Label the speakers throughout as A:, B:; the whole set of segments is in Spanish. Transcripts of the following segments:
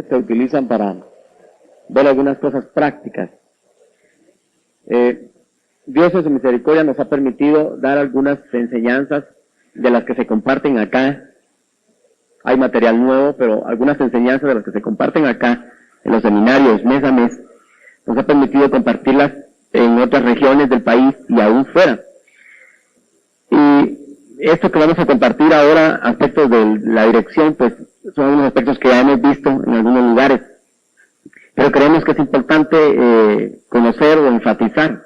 A: que se utilizan para ver algunas cosas prácticas. Dios en su misericordia nos ha permitido dar algunas enseñanzas de las que se comparten acá. Hay material nuevo, pero algunas enseñanzas de las que se comparten acá en los seminarios mes a mes, nos ha permitido compartirlas en otras regiones del país y aún fuera. Y esto que vamos a compartir ahora, aspectos de la dirección, pues son unos aspectos que ya hemos visto en algunos lugares, pero creemos que es importante conocer o enfatizar.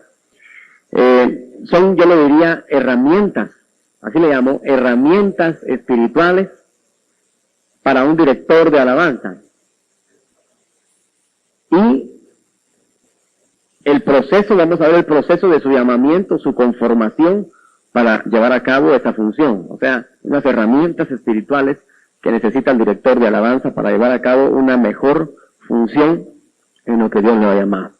A: Son, yo lo diría, herramientas, así le llamo, herramientas espirituales para un director de alabanza. Y el proceso, vamos a ver el proceso de su llamamiento, su conformación para llevar a cabo esa función. O sea, unas herramientas espirituales que necesita el director de alabanza para llevar a cabo una mejor función en lo que Dios le ha llamado.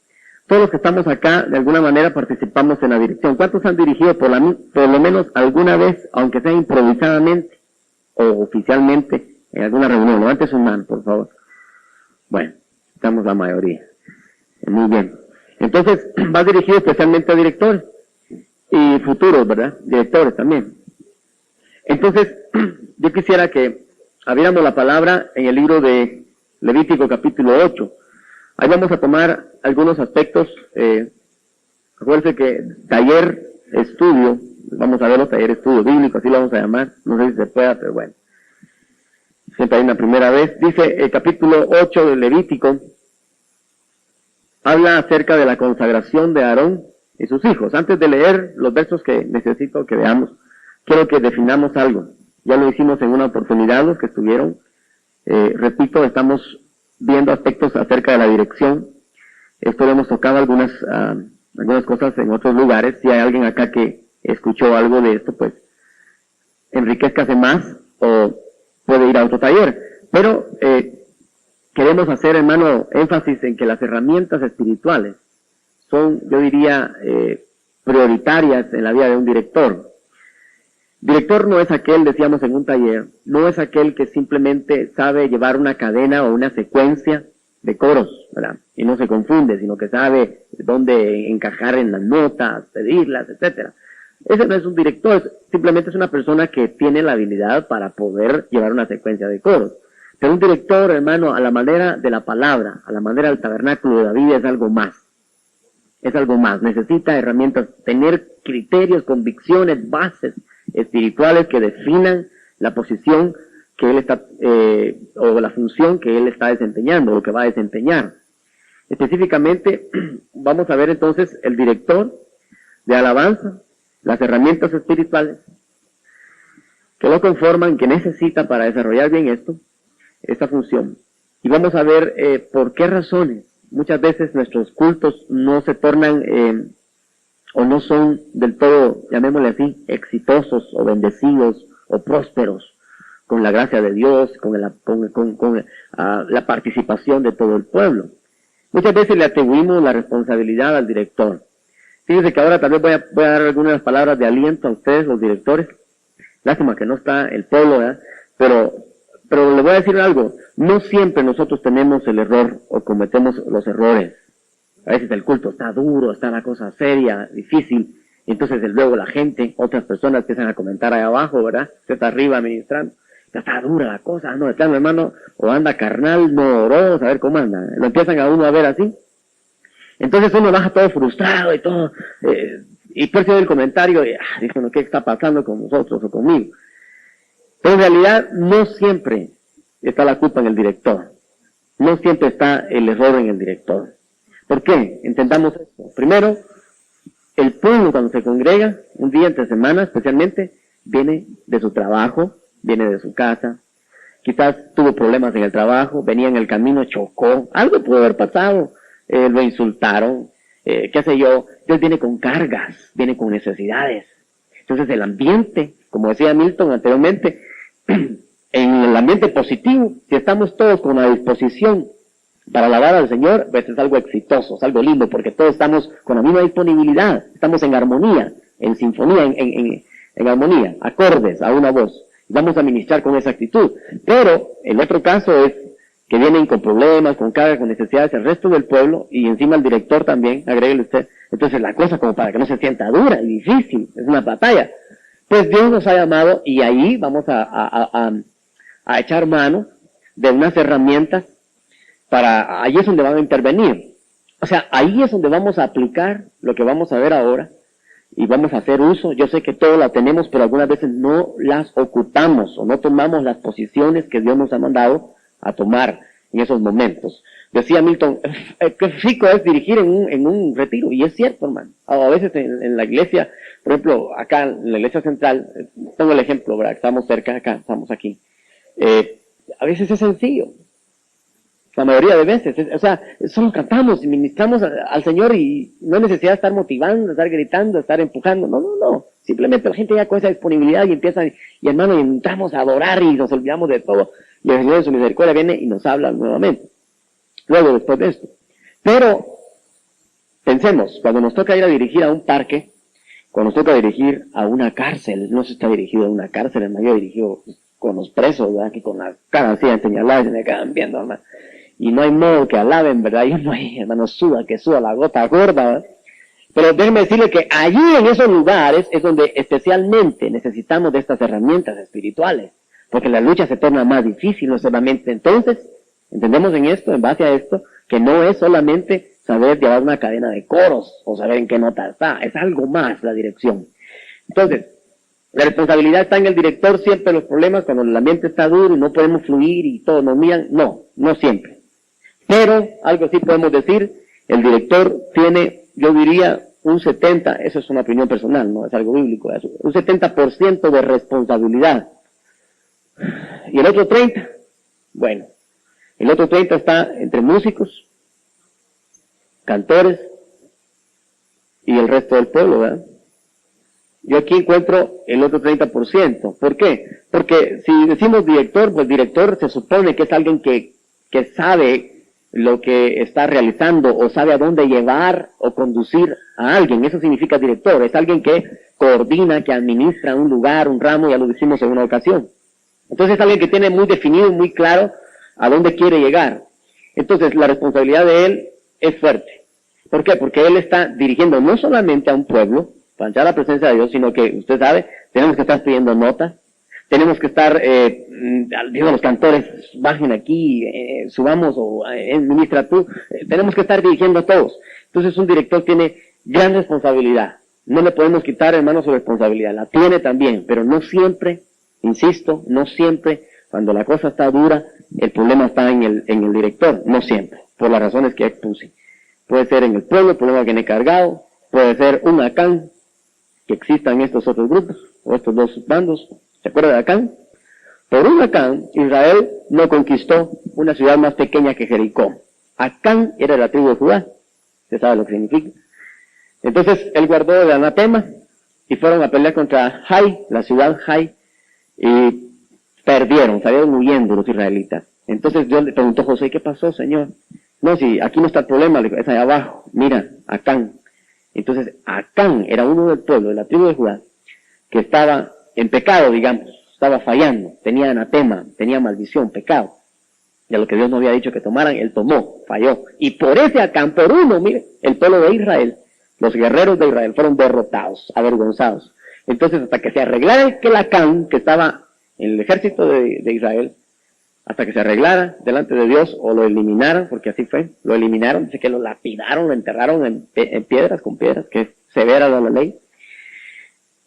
A: Todos los que estamos acá, de alguna manera, participamos en la dirección. ¿Cuántos han dirigido por lo menos alguna vez, aunque sea improvisadamente o oficialmente, en alguna reunión? Levante su mano, por favor. Bueno, estamos la mayoría. Muy bien. Entonces, va dirigido especialmente a directores y futuros, ¿verdad? Directores también. Entonces, yo quisiera que abriéramos la palabra en el libro de Levítico capítulo 8. Ahí vamos a tomar algunos aspectos. Acuérdense que taller estudio, vamos a ver los talleres estudio bíblico, así lo vamos a llamar. No sé si se pueda, pero bueno. Siempre hay una primera vez. Dice el capítulo 8 de Levítico, habla acerca de la consagración de Aarón y sus hijos. Antes de leer los versos que necesito que veamos, quiero que definamos algo. Ya lo hicimos en una oportunidad los que estuvieron. Repito, estamos viendo aspectos acerca de la dirección. Esto lo hemos tocado algunas cosas en otros lugares. Si hay alguien acá que escuchó algo de esto, pues enriquezcase más o puede ir a otro taller. Pero queremos hacer, hermano, énfasis en que las herramientas espirituales son, yo diría, prioritarias en la vida de un director. Director no es aquel, decíamos en un taller, no es aquel que simplemente sabe llevar una cadena o una secuencia de coros, ¿verdad? Y no se confunde, sino que sabe dónde encajar en las notas, pedirlas, etcétera. Ese no es un director, simplemente es una persona que tiene la habilidad para poder llevar una secuencia de coros. Pero un director, hermano, a la manera de la palabra, a la manera del tabernáculo de David, es algo más. Es algo más. Necesita herramientas, tener criterios, convicciones, bases espirituales que definan la posición que él está, o la función que él está desempeñando, o que va a desempeñar. Específicamente, vamos a ver entonces el director de alabanza, las herramientas espirituales que lo conforman, que necesita para desarrollar bien esta función. Y vamos a ver por qué razones muchas veces nuestros cultos no se tornan o no son del todo, llamémosle así, exitosos o bendecidos o prósperos con la gracia de Dios, con la participación de todo el pueblo. Muchas veces le atribuimos la responsabilidad al director. Fíjense que ahora tal vez voy a dar algunas palabras de aliento a ustedes, los directores. Lástima que no está el pueblo, ¿verdad? Pero le voy a decir algo, no siempre nosotros tenemos el error o cometemos los errores. A veces el culto está duro, está la cosa seria, difícil, y entonces luego la gente, otras personas empiezan a comentar ahí abajo, ¿verdad? Usted está arriba administrando, ya está dura la cosa, no, está hermano, o anda carnal, no oró, a ver cómo anda. Lo empiezan a uno a ver así. Entonces uno baja todo frustrado y todo, y percibe el comentario, dice uno, ¿qué está pasando con nosotros o conmigo? Pero en realidad no siempre está la culpa en el director. No siempre está el error en el director. ¿Por qué? Entendamos esto. Primero, el pueblo cuando se congrega, un día entre semana especialmente, viene de su trabajo, viene de su casa, quizás tuvo problemas en el trabajo, venía en el camino, chocó, algo pudo haber pasado, lo insultaron, qué sé yo, entonces viene con cargas, viene con necesidades. Entonces el ambiente, como decía Milton anteriormente, en el ambiente positivo, si estamos todos con la disposición para alabar al Señor, pues es algo exitoso, es algo lindo, porque todos estamos con la misma disponibilidad, estamos en armonía, en sinfonía, en armonía, acordes a una voz. Vamos a ministrar con esa actitud. Pero el otro caso es que vienen con problemas, con cargas, con necesidades, el resto del pueblo, y encima el director también, agréguele usted. Entonces la cosa como para que no se sienta dura y difícil, es una batalla. Pues Dios nos ha llamado y ahí vamos a echar mano de unas herramientas ahí es donde van a intervenir. O sea, ahí es donde vamos a aplicar lo que vamos a ver ahora y vamos a hacer uso. Yo sé que todos la tenemos, pero algunas veces no las ocupamos o no tomamos las posiciones que Dios nos ha mandado a tomar en esos momentos. Decía Milton, qué rico es dirigir en un retiro, y es cierto, hermano. A veces en la iglesia, por ejemplo, acá en la iglesia central, tengo el ejemplo, ¿verdad? Estamos cerca, acá, estamos aquí. A veces es sencillo. La mayoría de veces, o sea, solo cantamos y ministramos al Señor y no hay necesidad de estar motivando, de estar gritando, de estar empujando. No. Simplemente la gente ya con esa disponibilidad y empieza, y hermano, y entramos a adorar y nos olvidamos de todo. Y el Señor de su misericordia viene y nos habla nuevamente. Luego, después de esto. Pero, pensemos, cuando nos toca ir a dirigir a un parque, cuando nos toca dirigir a una cárcel, no se está dirigido a una cárcel, el mayor dirigido con los presos, ¿verdad? Que con la cara así señalada y se me quedan viendo, hermano. Y no hay modo que alaben, ¿verdad? Y no hay, hermano, que suda la gota gorda, ¿verdad? Pero déjenme decirle que allí en esos lugares es donde especialmente necesitamos de estas herramientas espirituales, porque la lucha se torna más difícil, no solamente. Entonces, entendemos en esto, en base a esto, que no es solamente saber llevar una cadena de coros o saber en qué nota está, es algo más la dirección. Entonces, la responsabilidad está en el director siempre. Los problemas cuando el ambiente está duro y no podemos fluir y todos nos miran, no siempre. Pero, algo sí podemos decir, el director tiene, yo diría, un 70%, eso es una opinión personal, no es algo bíblico, es un 70% de responsabilidad. Y el otro 30%, bueno, el otro 30% está entre músicos, cantores y el resto del pueblo, ¿verdad? Yo aquí encuentro el otro 30%. ¿Por qué? Porque si decimos director, pues director se supone que es alguien que sabe lo que está realizando o sabe a dónde llevar o conducir a alguien. Eso significa director. Es alguien que coordina, que administra un lugar, un ramo, ya lo decimos en una ocasión. Entonces es alguien que tiene muy definido, muy claro a dónde quiere llegar. Entonces la responsabilidad de él es fuerte. ¿Por qué? Porque él está dirigiendo no solamente a un pueblo, para entrar a la presencia de Dios, sino que, usted sabe, tenemos que estar pidiendo notas, tenemos que estar, digo a los cantores, bajen aquí, subamos o ministra tú, tenemos que estar dirigiendo a todos. Entonces un director tiene gran responsabilidad. No le podemos quitar, hermano, su responsabilidad. La tiene también, pero no siempre, insisto, no siempre, cuando la cosa está dura, el problema está en el director, no siempre, por las razones que expuse. Puede ser en el pueblo, el problema que viene cargado, puede ser un Acán, que existan estos otros grupos, o estos dos bandos. ¿Se acuerda de Acán? Por un Acán, Israel no conquistó una ciudad más pequeña que Jericó. Acán era la tribu de Judá. ¿Se sabe lo que significa? Entonces, él guardó el anatema, y fueron a pelear contra Jai, la ciudad Jai, y perdieron, salieron huyendo los israelitas. Entonces Dios le preguntó a José, ¿qué pasó, Señor? No, si aquí no está el problema, le dijo, es allá abajo, mira, Acán. Entonces, Acán era uno del pueblo, de la tribu de Judá, que estaba en pecado, digamos, estaba fallando, tenía anatema, tenía maldición, pecado. De lo que Dios no había dicho que tomaran, él tomó, falló. Y por ese Acán, por uno, mire, el pueblo de Israel, los guerreros de Israel fueron derrotados, avergonzados. Entonces, hasta que se arreglara aquel Acán, que estaba en el ejército de Israel, hasta que se arreglara delante de Dios, o lo eliminaran, porque así fue, lo eliminaron, dice que lo lapidaron, lo enterraron en piedras, con piedras, que es severa la ley.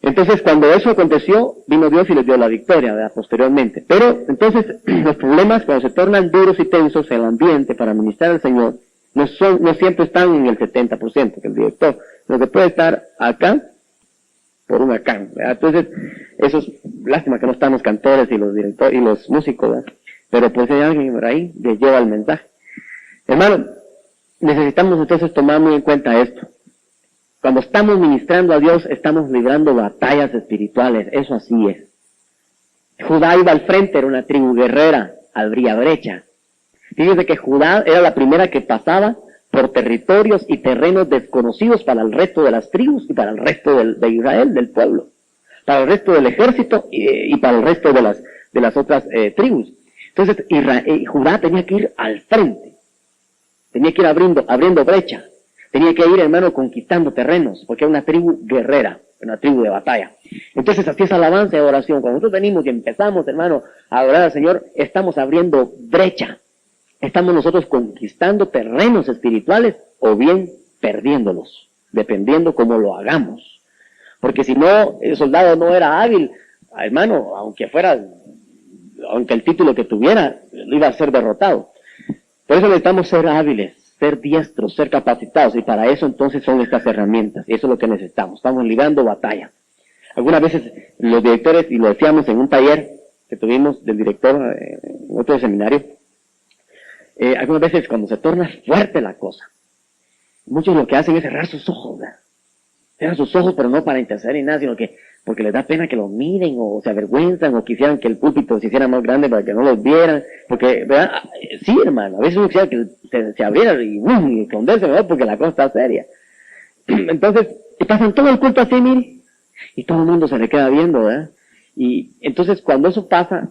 A: Entonces, cuando eso aconteció, vino Dios y les dio la victoria, ¿verdad? Posteriormente. Pero, entonces, los problemas, cuando se tornan duros y tensos, el ambiente para ministrar al Señor, no siempre están en el 70%, que el director, sino que puede estar acá, por un Acán, ¿verdad? Entonces, eso es lástima que no están los cantores y los directores y los músicos, ¿verdad? Pero pues hay alguien por ahí que lleva el mensaje. Hermano, necesitamos entonces tomar muy en cuenta esto. Cuando estamos ministrando a Dios, estamos librando batallas espirituales, eso así es. Judá iba al frente, era una tribu guerrera, abría brecha. Fíjense que Judá era la primera que pasaba por territorios y terrenos desconocidos para el resto de las tribus y para el resto de Israel, del pueblo, para el resto del ejército y para el resto de las otras tribus. Entonces Judá tenía que ir al frente, tenía que ir abriendo brecha, tenía que ir, hermano, conquistando terrenos, porque era una tribu guerrera, una tribu de batalla. Entonces así es alabanza y oración. Cuando nosotros venimos y empezamos, hermano, a adorar al Señor, estamos abriendo brecha, estamos nosotros conquistando terrenos espirituales o bien perdiéndolos, dependiendo cómo lo hagamos. Porque si no, el soldado no era hábil, hermano, aunque el título que tuviera, iba a ser derrotado. Por eso necesitamos ser hábiles, ser diestros, ser capacitados, y para eso entonces son estas herramientas, y eso es lo que necesitamos. Estamos librando batalla. Algunas veces los directores, y lo decíamos en un taller que tuvimos del director en otro seminario, algunas veces cuando se torna fuerte la cosa, muchos lo que hacen es cerrar sus ojos, ¿verdad? Cierran sus ojos, pero no para interceder ni nada, sino que porque les da pena que lo miren, o se avergüenzan, o quisieran que el púlpito se hiciera más grande para que no los vieran, porque, ¿verdad? Sí, hermano, a veces uno quisiera que se abriera y esconderse, ¿verdad? Porque la cosa está seria. Entonces, pasan todo el culto así, mire, y todo el mundo se le queda viendo, ¿verdad? Y entonces, cuando eso pasa,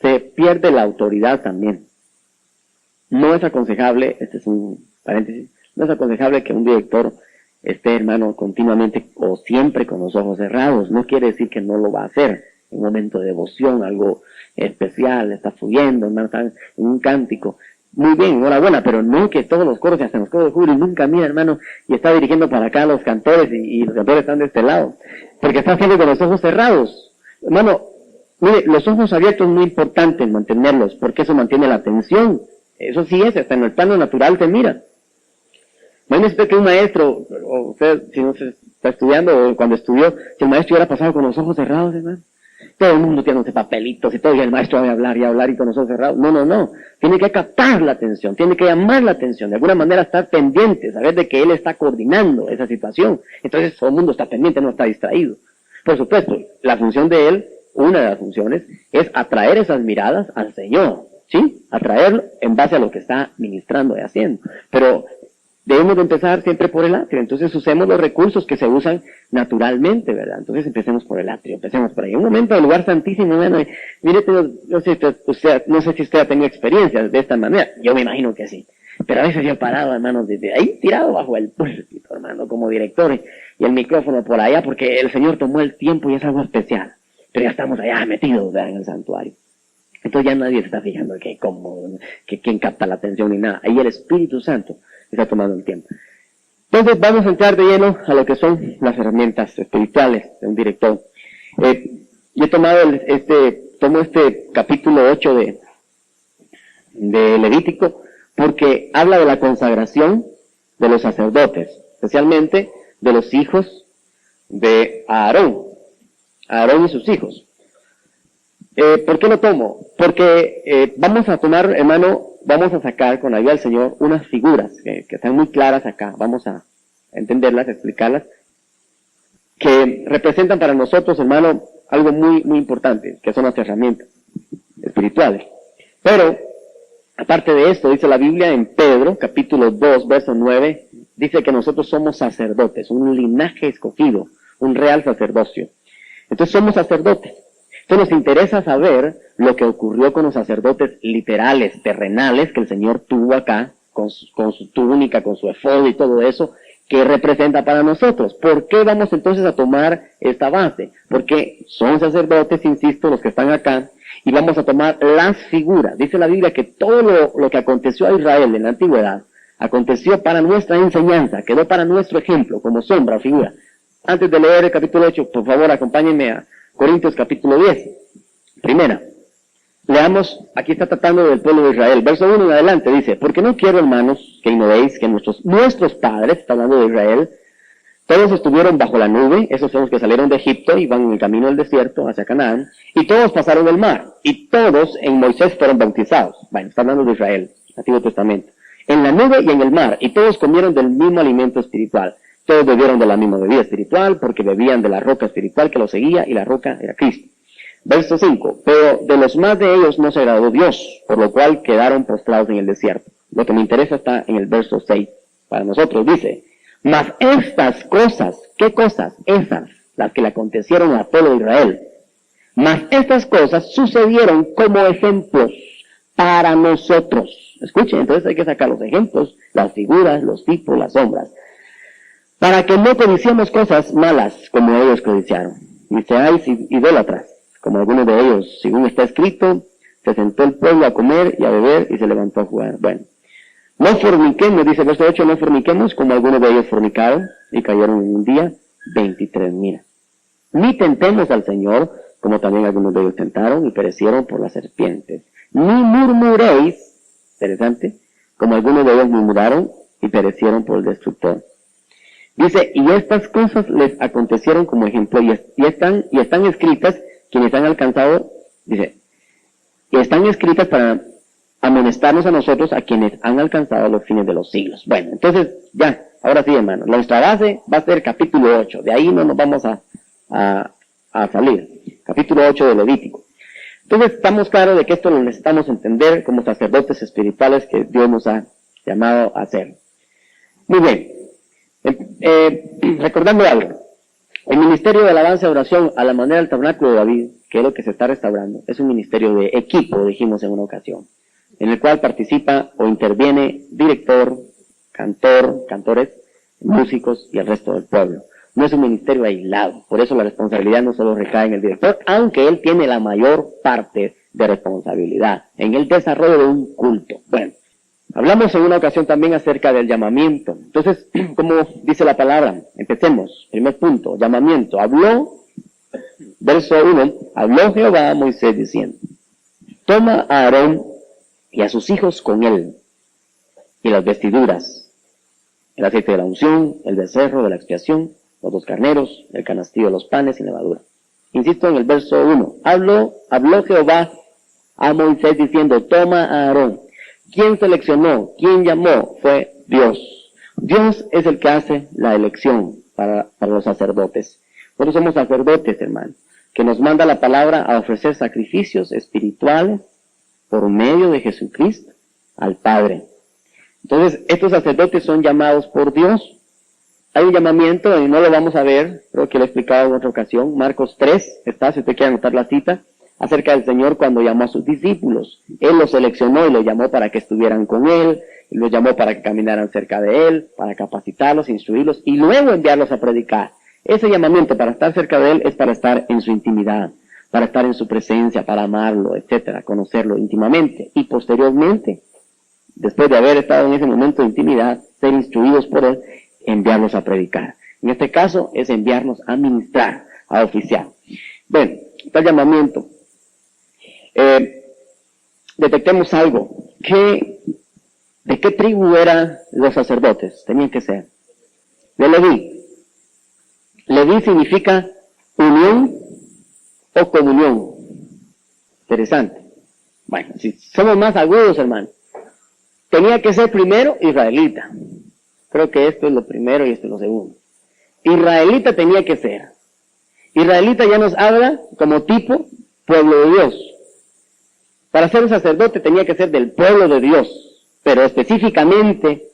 A: se pierde la autoridad también. No es aconsejable, este es un paréntesis, no es aconsejable que un director esté, hermano, continuamente o siempre con los ojos cerrados. No quiere decir que no lo va a hacer en un momento de devoción, algo especial, está fluyendo, hermano, está en un cántico. Muy bien, enhorabuena, pero no que todos los coros, y hasta los coros de júbilo, y nunca mira, hermano, y está dirigiendo para acá a los cantores, y los cantores están de este lado, porque está haciendo con los ojos cerrados. Hermano, mire, los ojos abiertos es muy importante mantenerlos, porque eso mantiene la atención. Eso sí es, hasta en el plano natural se mira. Imagínese que un maestro, o usted, si no se está estudiando, o cuando estudió, si el maestro hubiera pasado con los ojos cerrados, hermano, todo el mundo tiene papelitos y todo, y el maestro va a hablar y con los ojos cerrados. No. Tiene que captar la atención, tiene que llamar la atención, de alguna manera estar pendiente, saber de que él está coordinando esa situación. Entonces todo el mundo está pendiente, no está distraído. Por supuesto, la función de él, una de las funciones, es atraer esas miradas al Señor, ¿sí? Atraerlo en base a lo que está ministrando y haciendo. Pero debemos de empezar siempre por el atrio. Entonces usemos los recursos que se usan naturalmente, ¿verdad? Entonces empecemos por el atrio, empecemos por ahí. Un momento del lugar santísimo, bueno, mire, no sé si usted ha tenido experiencias de esta manera. Yo me imagino que sí. Pero a veces yo he parado, hermanos, desde ahí, tirado bajo el púlpito, hermano, como director, y el micrófono por allá, porque el Señor tomó el tiempo y es algo especial. Pero ya estamos allá metidos, ¿verdad?, en el santuario. Entonces ya nadie se está fijando que quién capta la atención ni nada. Ahí el Espíritu Santo está tomando el tiempo. Entonces vamos a entrar de lleno a lo que son las herramientas espirituales de un director. Yo he tomado tomo este capítulo 8 de Levítico, porque habla de la consagración de los sacerdotes, especialmente de los hijos de Aarón y sus hijos. ¿Por qué lo tomo? Porque vamos a tomar, hermano, vamos a sacar con la ayuda del Señor unas figuras que están muy claras acá. Vamos a entenderlas, explicarlas, que representan para nosotros, hermano, algo muy, muy importante, que son las herramientas espirituales. Pero, aparte de esto, dice la Biblia en Pedro, capítulo 2, verso 9, dice que nosotros somos sacerdotes, un linaje escogido, un real sacerdocio. Entonces somos sacerdotes. Entonces nos interesa saber lo que ocurrió con los sacerdotes literales, terrenales, que el Señor tuvo acá, con su túnica, con su efod y todo eso, que representa para nosotros. ¿Por qué vamos entonces a tomar esta base? Porque son sacerdotes, insisto, los que están acá, y vamos a tomar las figuras. Dice la Biblia que todo lo que aconteció a Israel en la antigüedad, aconteció para nuestra enseñanza, quedó para nuestro ejemplo, como sombra o figura. Antes de leer el capítulo 8, por favor, acompáñenme a Corintios capítulo 10. Primera, leamos, aquí está tratando del pueblo de Israel. Verso 1 en adelante dice: porque no quiero, hermanos, que ignoréis que nuestros padres, está hablando de Israel, todos estuvieron bajo la nube, esos son los que salieron de Egipto y van en el camino del desierto hacia Canaán, y todos pasaron el mar, y todos en Moisés fueron bautizados. Bueno, está hablando de Israel, Antiguo Testamento. En la nube y en el mar, y todos comieron del mismo alimento espiritual. Todos bebieron de la misma bebida espiritual, porque bebían de la roca espiritual que los seguía, y la roca era Cristo. Verso 5, pero de los más de ellos no se agradó Dios, por lo cual quedaron postrados en el desierto. Lo que me interesa está en el verso 6. Para nosotros dice: mas estas cosas, ¿qué cosas? Esas, las que le acontecieron al pueblo de Israel,
B: Mas estas cosas sucedieron como ejemplos para nosotros. Escuchen, entonces hay que sacar los ejemplos, las figuras, los tipos, las sombras, para que no codiciemos cosas malas como ellos codiciaron, ni seáis idólatras, como algunos de ellos, según está escrito, se sentó el pueblo a comer y a beber y se levantó a jugar. Bueno, no forniquemos, dice el verso 8, no forniquemos como algunos de ellos fornicaron y cayeron en un día 23,000. Ni tentemos al Señor, como también algunos de ellos tentaron y perecieron por las serpientes. Ni murmuréis, interesante, como algunos de ellos murmuraron y perecieron por el destructor. Dice, y estas cosas les acontecieron como ejemplo, y están escritas, quienes han alcanzado, dice, y están escritas para amonestarnos a nosotros, a quienes han alcanzado los fines de los siglos. Bueno, entonces, ya, ahora sí, hermano, nuestra base va a ser capítulo 8, de ahí no nos vamos a salir. Capítulo 8 de Levítico. Entonces, estamos claros de que esto lo necesitamos entender como sacerdotes espirituales que Dios nos ha llamado a hacer. Muy bien. Recordando algo, el ministerio de alabanza y oración a la manera del tabernáculo de David, que es lo que se está restaurando, es un ministerio de equipo, dijimos en una ocasión, en el cual participa o interviene director, cantores, músicos y el resto del pueblo. No es un ministerio aislado, por eso la responsabilidad no solo recae en el director, aunque él tiene la mayor parte de responsabilidad en el desarrollo de un culto. Bueno, hablamos en una ocasión también acerca del llamamiento. Entonces, como dice la palabra, empecemos. Primer punto, llamamiento. Verso 1, habló Jehová a Moisés diciendo, toma a Aarón y a sus hijos con él, y las vestiduras, el aceite de la unción, el becerro de la expiación, los 2 carneros, el canastillo de los panes y levadura. Insisto en el verso 1, habló Jehová a Moisés diciendo, toma a Aarón. ¿Quién seleccionó? ¿Quién llamó? Fue Dios. Dios es el que hace la elección para los sacerdotes. Nosotros somos sacerdotes, hermano, que nos manda la palabra a ofrecer sacrificios espirituales por medio de Jesucristo al Padre. Entonces, estos sacerdotes son llamados por Dios. Hay un llamamiento, y no lo vamos a ver, creo que lo he explicado en otra ocasión, Marcos 3, está, si usted quiere anotar la cita, acerca del Señor cuando llamó a sus discípulos. Él los seleccionó y los llamó para que estuvieran con Él, y los llamó para que caminaran cerca de Él, para capacitarlos, instruirlos, y luego enviarlos a predicar. Ese llamamiento para estar cerca de Él es para estar en su intimidad, para estar en su presencia, para amarlo, etcétera, conocerlo íntimamente, y posteriormente, después de haber estado en ese momento de intimidad, ser instruidos por Él, enviarlos a predicar. En este caso es enviarnos a ministrar, a oficiar. Bueno, está el llamamiento. Detectemos algo. ¿De qué tribu eran los sacerdotes? Tenían que ser de Leví. Leví significa unión o comunión. Interesante. Bueno, si somos más agudos, hermano, tenía que ser primero israelita. Creo que esto es lo primero y esto es lo segundo. Israelita tenía que ser. Israelita ya nos habla como tipo pueblo de Dios. Para ser un sacerdote tenía que ser del pueblo de Dios, pero específicamente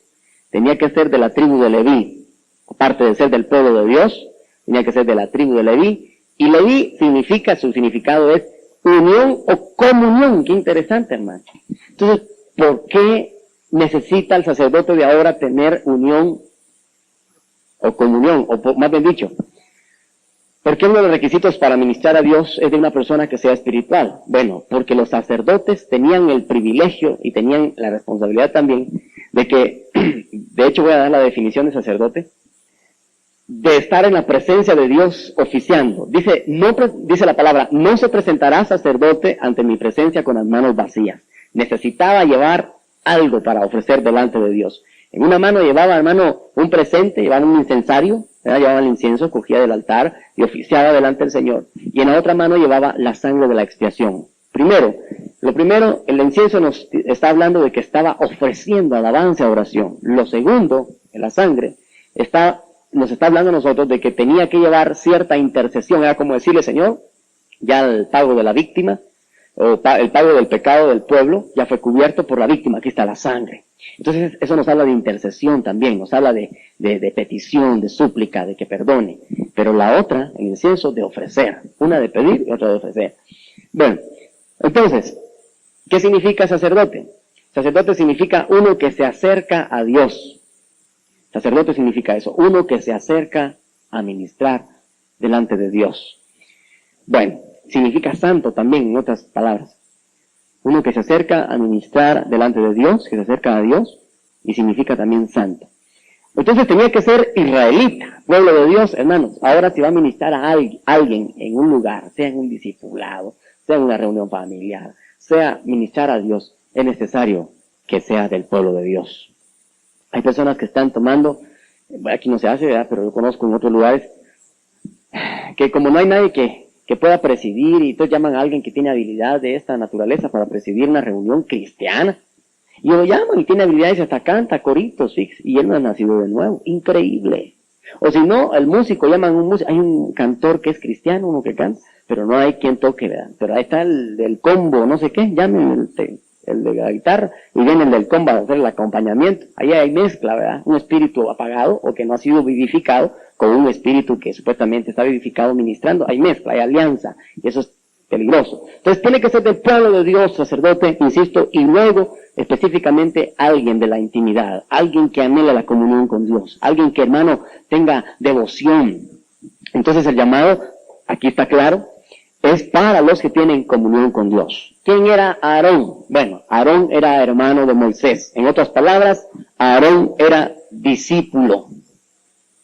B: tenía que ser de la tribu de Leví. Aparte de ser del pueblo de Dios, tenía que ser de la tribu de Leví. Y Leví significa, su significado es unión o comunión. Qué interesante, hermano. Entonces, ¿por qué necesita el sacerdote de ahora tener unión o comunión? O más bien dicho, ¿por qué uno de los requisitos para ministrar a Dios es de una persona que sea espiritual? Bueno, porque los sacerdotes tenían el privilegio y tenían la responsabilidad también de que, de hecho voy a dar la definición de sacerdote, de estar en la presencia de Dios oficiando. Dice la palabra, no se presentará sacerdote ante mi presencia con las manos vacías. Necesitaba llevar algo para ofrecer delante de Dios. En una mano llevaba, hermano, un presente, llevaba un incensario, llevaba el incienso, cogía del altar y oficiaba delante del Señor. Y en la otra mano llevaba la sangre de la expiación. Lo primero, el incienso nos está hablando de que estaba ofreciendo alabanza, oración. Lo segundo, la sangre, nos está hablando a nosotros de que tenía que llevar cierta intercesión. Era como decirle, Señor, ya el pago de la víctima, o el pago del pecado del pueblo ya fue cubierto por la víctima, aquí está la sangre. Entonces eso nos habla de intercesión también, nos habla de petición, de súplica, de que perdone. Pero la otra, el incienso, de ofrecer. Una de pedir y otra de ofrecer. Bueno, entonces, ¿qué significa sacerdote? Sacerdote significa uno que se acerca a Dios. Sacerdote significa eso, uno que se acerca a ministrar delante de Dios. Bueno, significa santo también, en otras palabras. Uno que se acerca a ministrar delante de Dios, que se acerca a Dios, y significa también santo. Entonces tenía que ser israelita, pueblo de Dios, hermanos. Ahora si va a ministrar a alguien en un lugar, sea en un discipulado, sea en una reunión familiar, sea ministrar a Dios, es necesario que sea del pueblo de Dios. Hay personas que están tomando, aquí no se hace, ¿verdad? Pero yo conozco en otros lugares, que como no hay nadie que pueda presidir, y entonces llaman a alguien que tiene habilidad de esta naturaleza para presidir una reunión cristiana, y lo llaman y tiene habilidades, hasta canta coritos, y él no ha nacido de nuevo, increíble. O si no, el músico, llaman a un músico, hay un cantor que es cristiano, uno que canta, pero no hay quien toque, ¿verdad? Pero ahí está el del combo, no sé qué, llamen el de la guitarra, y viene el del combo a hacer el acompañamiento. Ahí hay mezcla, ¿verdad? Un espíritu apagado o que no ha sido vivificado con un espíritu que supuestamente está vivificado ministrando. Hay mezcla, hay alianza, y eso es peligroso. Entonces tiene que ser del pueblo de Dios, sacerdote, insisto, y luego específicamente alguien de la intimidad, alguien que anhela la comunión con Dios, alguien que, hermano, tenga devoción. Entonces el llamado, aquí está claro, es para los que tienen comunión con Dios. ¿Quién era Aarón? Bueno, Aarón era hermano de Moisés. En otras palabras, Aarón era discípulo.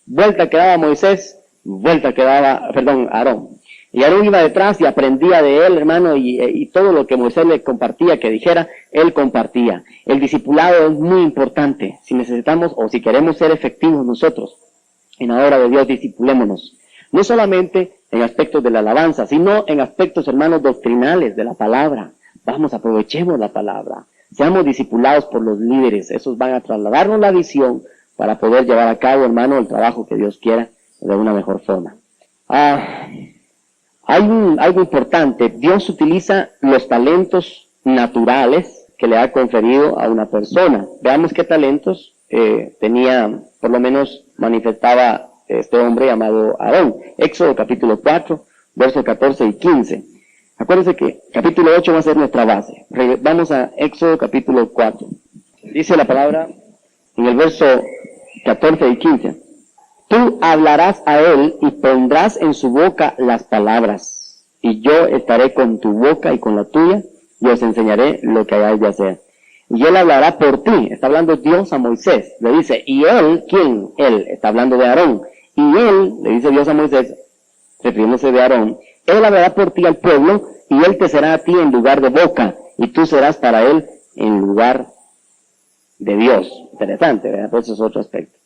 B: Vuelta que daba Moisés, Aarón. Y Aarón iba detrás y aprendía de él, hermano, y todo lo que Moisés le compartía, que dijera, él compartía. El discipulado es muy importante. Si necesitamos o si queremos ser efectivos nosotros en la obra de Dios, discipulémonos. No solamente en aspectos de la alabanza, sino en aspectos, hermanos, doctrinales de la palabra. Vamos, aprovechemos la palabra. Seamos discipulados por los líderes. Esos van a trasladarnos la visión para poder llevar a cabo, hermano, el trabajo que Dios quiera de una mejor forma. Hay algo importante. Dios utiliza los talentos naturales que le ha conferido a una persona. Veamos qué talentos tenía, por lo menos manifestaba este hombre llamado Aarón. Éxodo capítulo 4, versos 14 y 15. Acuérdense que capítulo 8 va a ser nuestra base. Vamos a Éxodo capítulo 4. Dice la palabra en el verso 14 y 15. Tú hablarás a él y pondrás en su boca las palabras, y yo estaré con tu boca y con la tuya, y os enseñaré lo que hayáis de hacer. Y él hablará por ti. Está hablando Dios a Moisés. Le dice, ¿y él? ¿Quién? Él. Está hablando de Aarón. Y él, le dice Dios a Moisés, refiriéndose de Aarón, él hablará por ti al pueblo, y él te será a ti en lugar de boca, y tú serás para él en lugar de Dios. Interesante, ¿verdad? Pues eso es otro aspecto.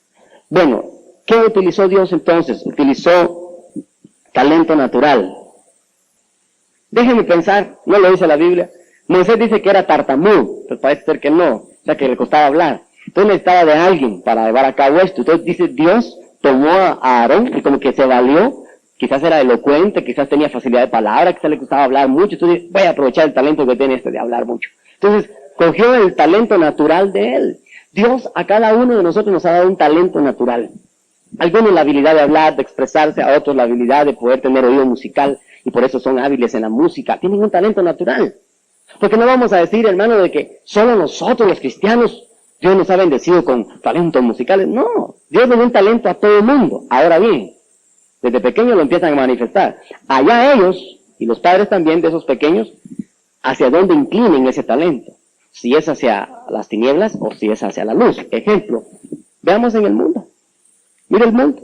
B: Bueno, ¿qué utilizó Dios entonces? Utilizó talento natural. Déjenme pensar, no lo dice la Biblia. Moisés dice que era tartamudo, pues parece ser que no, o sea que le costaba hablar. Entonces necesitaba de alguien para llevar a cabo esto. Entonces dice Dios tomó a Aarón y como que se valió, quizás era elocuente, quizás tenía facilidad de palabra, quizás le gustaba hablar mucho, entonces voy a aprovechar el talento que tiene de hablar mucho. Entonces cogió el talento natural de él. Dios a cada uno de nosotros nos ha dado un talento natural. Algunos la habilidad de hablar, de expresarse, a otros la habilidad de poder tener oído musical, y por eso son hábiles en la música. Tienen un talento natural. Porque no vamos a decir, hermano, de que solo nosotros los cristianos, Dios nos ha bendecido con talentos musicales. No, Dios le da un talento a todo el mundo. Ahora bien, desde pequeños lo empiezan a manifestar. Allá ellos, y los padres también de esos pequeños, hacia dónde inclinen ese talento. Si es hacia las tinieblas o si es hacia la luz. Ejemplo, veamos en el mundo. Mira el mundo.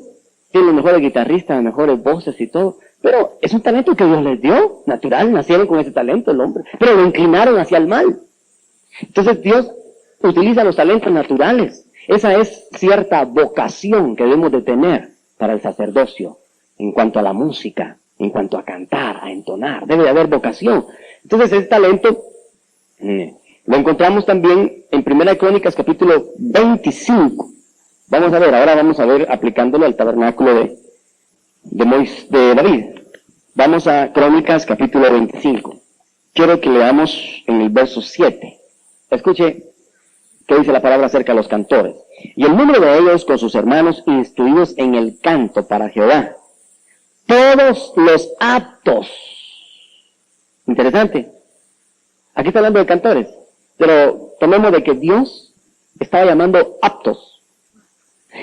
B: Tiene los mejores guitarristas, las mejores voces y todo. Pero es un talento que Dios les dio, natural, nacieron con ese talento el hombre. Pero lo inclinaron hacia el mal. Entonces Dios utiliza los talentos naturales. Esa es cierta vocación que debemos de tener para el sacerdocio. En cuanto a la música, en cuanto a cantar, a entonar. Debe de haber vocación. Entonces ese talento lo encontramos también en 1 Crónicas capítulo 25. Vamos a ver, ahora vamos a ver aplicándolo al tabernáculo de David. Vamos a Crónicas capítulo 25. quiero que leamos en el verso 7. Escuche qué dice la palabra acerca de los cantores. Y el número de ellos con sus hermanos instruidos en el canto para Jehová. Todos los aptos. Interesante. Aquí está hablando de cantores, pero tomemos de que Dios estaba llamando aptos.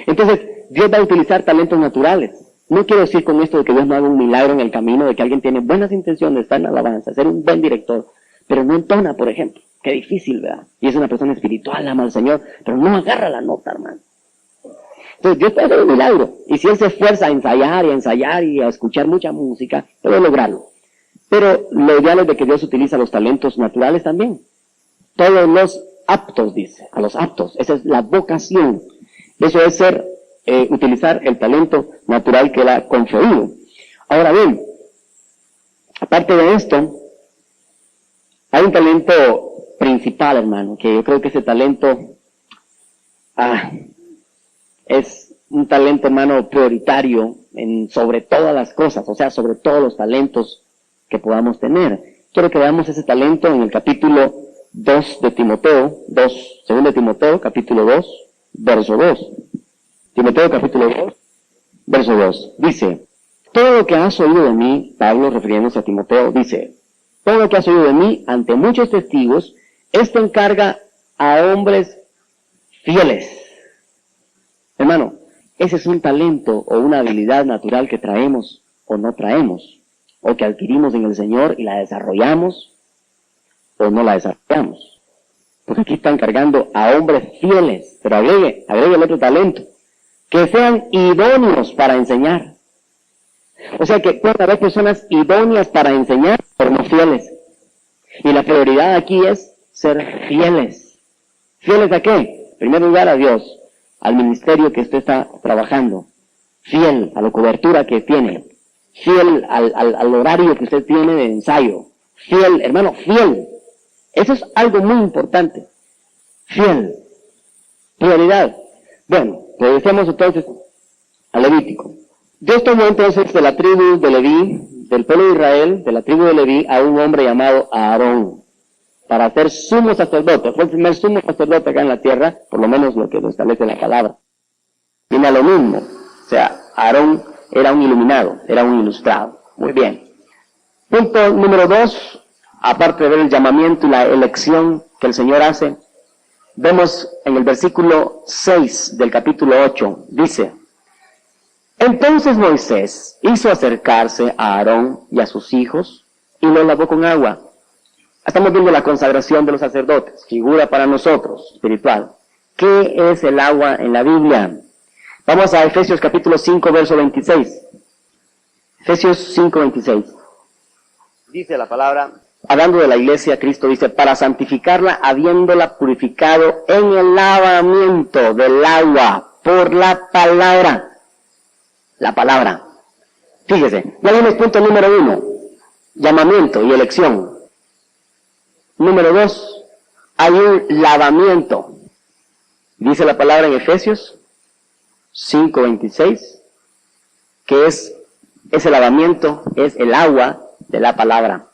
B: Entonces, Dios va a utilizar talentos naturales. No quiero decir con esto de que Dios no haga un milagro en el camino, de que alguien tiene buenas intenciones de estar en alabanza, ser un buen director, pero no entona, por ejemplo. Qué difícil, ¿verdad? Y es una persona espiritual, ama al Señor, pero no agarra la nota, hermano. Entonces, Dios puede hacer un milagro. Y si Él se esfuerza a ensayar y a escuchar mucha música, puede lograrlo. Pero lo ideal es de que Dios utiliza los talentos naturales también. Todos los aptos, dice, a los aptos. Esa es la vocación. Eso es utilizar el talento natural que Él ha concedido. Ahora bien, aparte de esto, hay un talento principal, hermano, que yo creo que ese talento es un talento, hermano, prioritario sobre todas las cosas, o sea, sobre todos los talentos que podamos tener. Quiero que veamos ese talento en el capítulo 2 de Timoteo, 2 de Timoteo, capítulo 2, verso 2. Timoteo, capítulo 2, verso 2. Dice, todo lo que has oído de mí, Pablo, refiriéndose a Timoteo, dice, todo lo que has oído de mí ante muchos testigos, esto encarga a hombres fieles. Hermano, ese es un talento o una habilidad natural que traemos o no traemos, o que adquirimos en el Señor y la desarrollamos o no la desarrollamos. Porque aquí está encargando a hombres fieles, pero agregue el otro talento, que sean idóneos para enseñar. O sea que pueden haber personas idóneas para enseñar, pero no fieles. Y la prioridad aquí es ser fieles. ¿Fieles a qué? En primer lugar a Dios, al ministerio que usted está trabajando, fiel a la cobertura que tiene, fiel al horario que usted tiene de ensayo, fiel, hermano, fiel. Eso es algo muy importante. Fiel. Prioridad. Bueno, regresemos entonces al Levítico. Dios tomó entonces de la tribu de Leví, del pueblo de Israel, de la tribu de Leví, a un hombre llamado Aarón, para ser sumo sacerdote. Fue el primer sumo sacerdote acá en la tierra, por lo menos lo que lo establece la palabra. Viene a lo mismo. O sea, Aarón era un iluminado, era un ilustrado. Muy bien. Punto número 2, aparte de ver el llamamiento y la elección que el Señor hace, vemos en el versículo 6 del capítulo 8, dice, entonces Moisés hizo acercarse a Aarón y a sus hijos y los lavó con agua. Estamos viendo la consagración de los sacerdotes, figura para nosotros, espiritual. ¿Qué es el agua en la Biblia? Vamos a Efesios capítulo 5, verso 26. Efesios 5, 26. Dice la palabra, hablando de la iglesia, Cristo dice, para santificarla, habiéndola purificado en el lavamiento del agua por la palabra. La palabra. Fíjese, ya vimos punto número 1, llamamiento y elección. Número 2, hay un lavamiento. Dice la palabra en Efesios 5:26, que ese lavamiento es el agua de la palabra.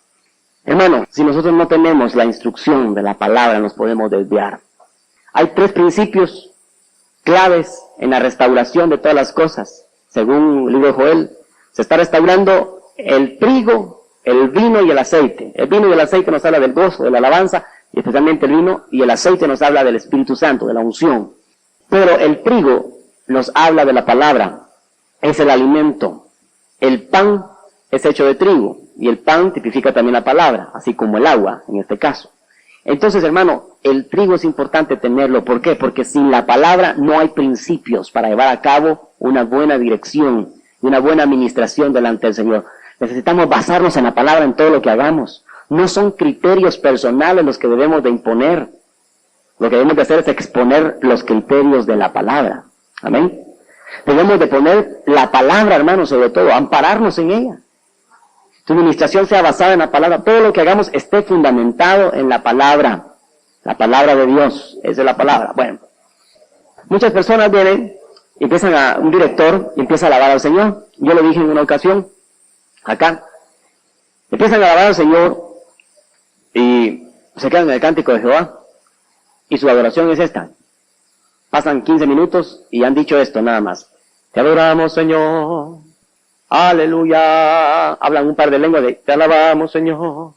B: Hermano, si nosotros no tenemos la instrucción de la palabra, nos podemos desviar. Hay 3 principios claves en la restauración de todas las cosas. Según el libro de Joel, se está restaurando el trigo, el vino y el aceite. El vino y el aceite nos habla del gozo, de la alabanza, y especialmente el vino, y el aceite nos habla del Espíritu Santo, de la unción. Pero el trigo nos habla de la palabra, es el alimento. El pan es hecho de trigo, y el pan tipifica también la palabra, así como el agua, en este caso. Entonces, hermano, el trigo es importante tenerlo. ¿Por qué? Porque sin la palabra no hay principios para llevar a cabo una buena dirección y una buena administración delante del Señor. Necesitamos basarnos en la palabra en todo lo que hagamos. No son criterios personales los que debemos de imponer. Lo que debemos de hacer es exponer los criterios de la palabra. Amén. Debemos de poner la palabra, hermano, sobre todo, ampararnos en ella. Tu administración sea basada en la palabra. Todo lo que hagamos esté fundamentado en la palabra. La palabra de Dios. Esa es la palabra. Bueno, muchas personas vienen, un director, y empieza a alabar al Señor. Yo lo dije en una ocasión, acá. Empiezan a alabar al Señor, y se quedan en el cántico de Jehová, y su adoración es esta. Pasan 15 minutos y han dicho esto nada más. Te adoramos, Señor. Aleluya. Hablan un par de lenguas de te alabamos, Señor.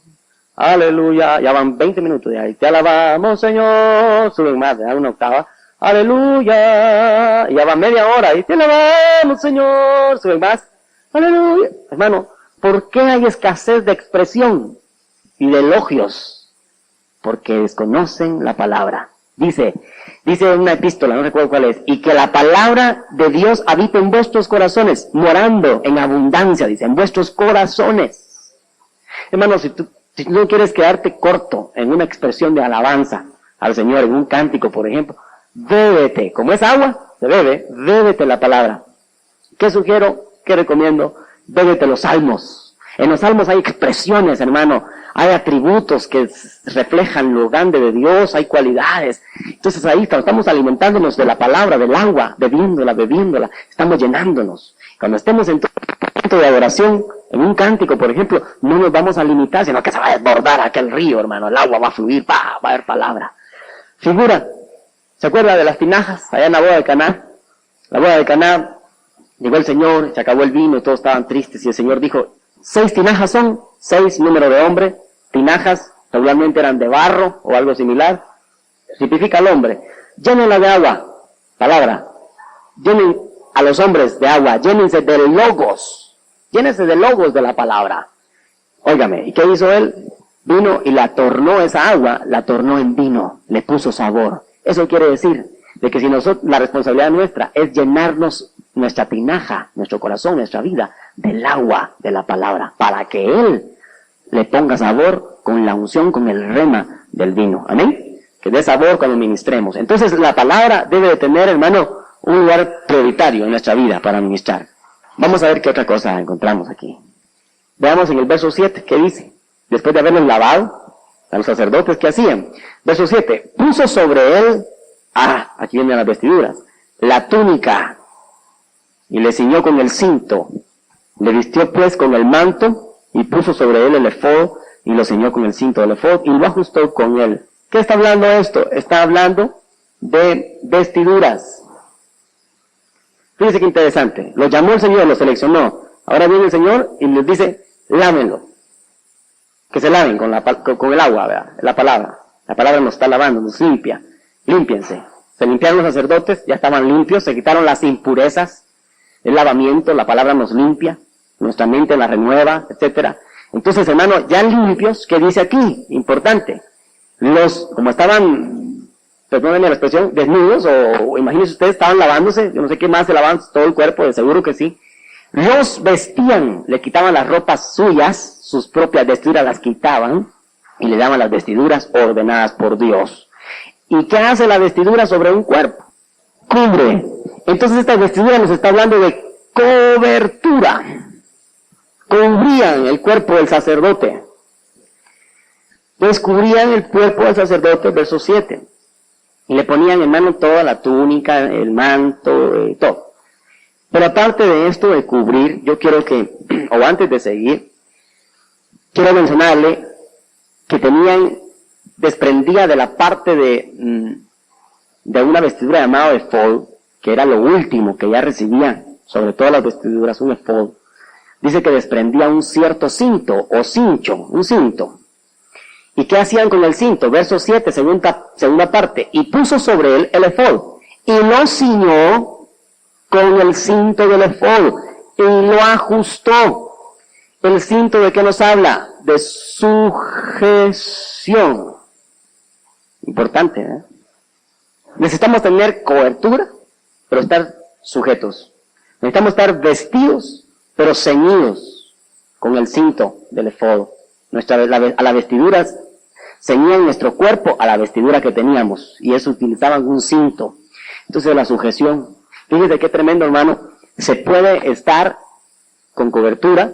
B: Aleluya. Ya van 20 minutos de ahí. Te alabamos, Señor. Suben más, de una octava. Aleluya. Ya van media hora y te alabamos, Señor. Suben más. Aleluya. Hermano, ¿por qué hay escasez de expresión y de elogios? Porque desconocen la palabra. Dice en una epístola, no recuerdo cuál es, y que la palabra de Dios habita en vuestros corazones, morando en abundancia, dice, en vuestros corazones. Hermano, si tú no quieres quedarte corto en una expresión de alabanza al Señor, en un cántico, por ejemplo, bébete, como es agua, se bebe, bébete la palabra. ¿Qué sugiero? ¿Qué recomiendo? Bébete los salmos. En los salmos hay expresiones, hermano, hay atributos que reflejan lo grande de Dios, hay cualidades. Entonces ahí estamos alimentándonos de la palabra, del agua, bebiéndola, estamos llenándonos. Cuando estemos en todo momento de adoración, en un cántico, por ejemplo, no nos vamos a limitar, sino que se va a desbordar aquel río, hermano, el agua va a fluir, va a haber palabra. Figura, ¿se acuerda de las tinajas allá en la boda de Caná? La boda de Caná, llegó el Señor, se acabó el vino, todos estaban tristes y el Señor dijo, 6 tinajas son, 6 número de hombre, tinajas, regularmente eran de barro o algo similar, tipifica al hombre, llénenla de agua, palabra, llenen a los hombres de agua, llénense de logos, llénense de logos de la palabra. Óigame, ¿y qué hizo él? Vino y la tornó esa agua, la tornó en vino, le puso sabor. Eso quiere decir de que si nosotros, la responsabilidad nuestra es llenarnos nuestra tinaja, nuestro corazón, nuestra vida, del agua de la palabra, para que Él le ponga sabor con la unción, con el rema del vino. Amén. Que dé sabor cuando ministremos. Entonces la palabra debe de tener, hermano, un lugar prioritario en nuestra vida para ministrar. Vamos a ver qué otra cosa encontramos aquí. Veamos en el verso 7, ¿qué dice? Después de haberlos lavado, a los sacerdotes, ¿qué hacían? Verso 7, puso sobre él, aquí vienen las vestiduras, la túnica, y le ciñó con el cinto, le vistió pues con el manto, y puso sobre él el efod, y lo ciñó con el cinto del efod, y lo ajustó con él. ¿Qué está hablando esto? Está hablando de vestiduras. Fíjense qué interesante. Los llamó el Señor, los seleccionó. Ahora viene el Señor y les dice, lávenlo. Que se laven con el agua, ¿verdad? La palabra. La palabra nos está lavando, nos limpia. Límpiense. Se limpiaron los sacerdotes, ya estaban limpios, se quitaron las impurezas. El lavamiento, la palabra nos limpia, nuestra mente la renueva, etcétera. Entonces, hermano, ya limpios, ¿qué dice aquí? Importante. Como estaban, perdónenme la expresión, desnudos, o imagínense ustedes, estaban lavándose, yo no sé qué más se lavaban, todo el cuerpo, de seguro que sí. Los vestían, le quitaban las ropas suyas, sus propias vestiduras las quitaban, y le daban las vestiduras ordenadas por Dios. ¿Y qué hace la vestidura sobre un cuerpo? Cubre. Entonces esta vestidura nos está hablando de cobertura. Cubrían el cuerpo del sacerdote. Descubrían el cuerpo del sacerdote, verso 7. Y le ponían en mano toda la túnica, el manto, todo. Pero aparte de esto de cubrir, yo quiero que, o antes de seguir, quiero mencionarle que desprendía de la parte de una vestidura llamada efod, que era lo último que ya recibían, sobre todas las vestiduras, un efod. Dice que desprendía un cierto cinto, o cincho, un cinto. ¿Y qué hacían con el cinto? Verso 7, segunda parte. Y puso sobre él el efod, y lo ciñó con el cinto del efod, y lo ajustó. ¿El cinto de qué nos habla? De sujeción. Importante, ¿eh? Necesitamos tener cobertura, pero estar sujetos. Necesitamos estar vestidos, pero ceñidos con el cinto del efod. A la vestidura, ceñían nuestro cuerpo a la vestidura que teníamos, y eso utilizaban un cinto. Entonces la sujeción, fíjese qué tremendo, hermano, se puede estar con cobertura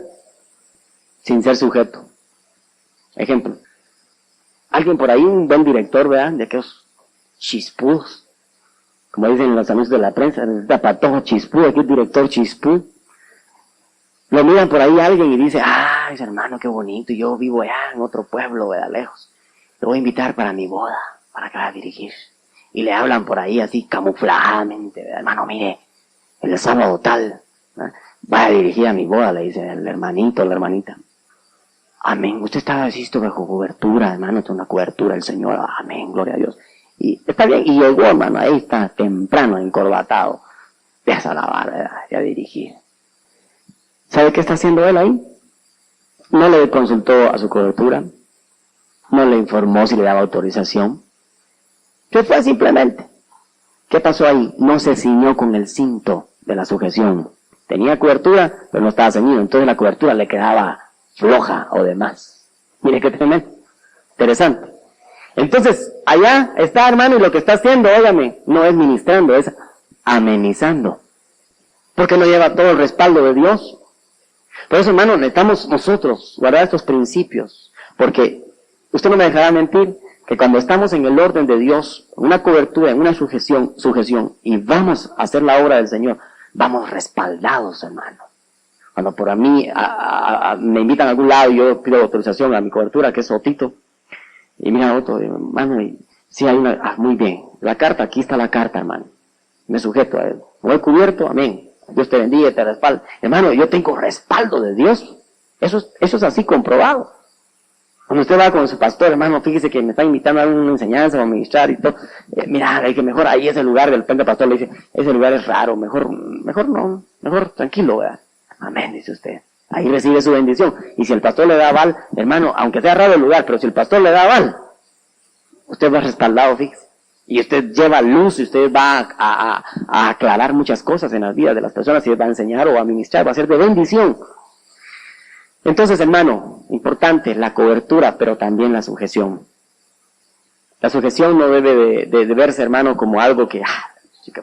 B: sin ser sujeto. Ejemplo, alguien por ahí, un buen director, ¿verdad? De aquellos chispudos, como dicen en los anuncios de la prensa, tapatojo chispudo, aquí el director chispú. Lo miran por ahí alguien y dice, ¡ay, hermano, qué bonito! Y yo vivo allá en otro pueblo, ¿verdad? Lejos. lo voy a invitar para mi boda, para que vaya a dirigir. Y le hablan por ahí así camufladamente, hermano, mire, el sábado tal, vaya a dirigir a mi boda, le dice el hermanito, la hermanita. Amén, usted está asisto bajo cobertura, hermano, es una cobertura del Señor, amén, gloria a Dios. Y está bien, y llegó, hermano, ahí está, temprano, encorbatado, empieza a lavar, ¿verdad? Y a dirigir. ¿Sabe qué está haciendo él ahí? No le consultó a su cobertura, no le informó si le daba autorización. ¿Qué fue simplemente? ¿Qué pasó ahí? No se ciñó con el cinto de la sujeción. Tenía cobertura, pero no estaba ceñido, entonces la cobertura le quedaba floja o demás. Mire qué tremendo, interesante. Entonces, allá está, hermano, y lo que está haciendo, óigame, no es ministrando, es amenizando. Porque no lleva todo el respaldo de Dios. Por eso, hermano, necesitamos nosotros guardar estos principios. Porque usted no me dejará mentir que cuando estamos en el orden de Dios, en una cobertura, en una sujeción, y vamos a hacer la obra del Señor, vamos respaldados, hermano. Cuando por a mí me invitan a algún lado y yo pido autorización a mi cobertura, que es Otito, y mira Otto, hermano, y sí hay una, muy bien, la carta, aquí está la carta, hermano, me sujeto a él, voy cubierto, amén, Dios te bendiga, te respalda, hermano, yo tengo respaldo de Dios, eso es así comprobado. Cuando usted va con su pastor, hermano, fíjese que me está invitando a una enseñanza o a ministrar y todo, mira, hay que mejor ahí ese lugar, de repente el pastor le dice, ese lugar es raro, mejor no, mejor tranquilo, ¿verdad? Amén, dice usted. Ahí recibe su bendición. Y si el pastor le da aval, hermano, aunque sea raro el lugar, pero si el pastor le da aval, usted va respaldado, fíjese. Y usted lleva luz y usted va a aclarar muchas cosas en las vidas de las personas y va a enseñar o a ministrar, va a ser de bendición. Entonces, hermano, importante, la cobertura, pero también la sujeción. La sujeción no debe de verse, hermano, como algo que,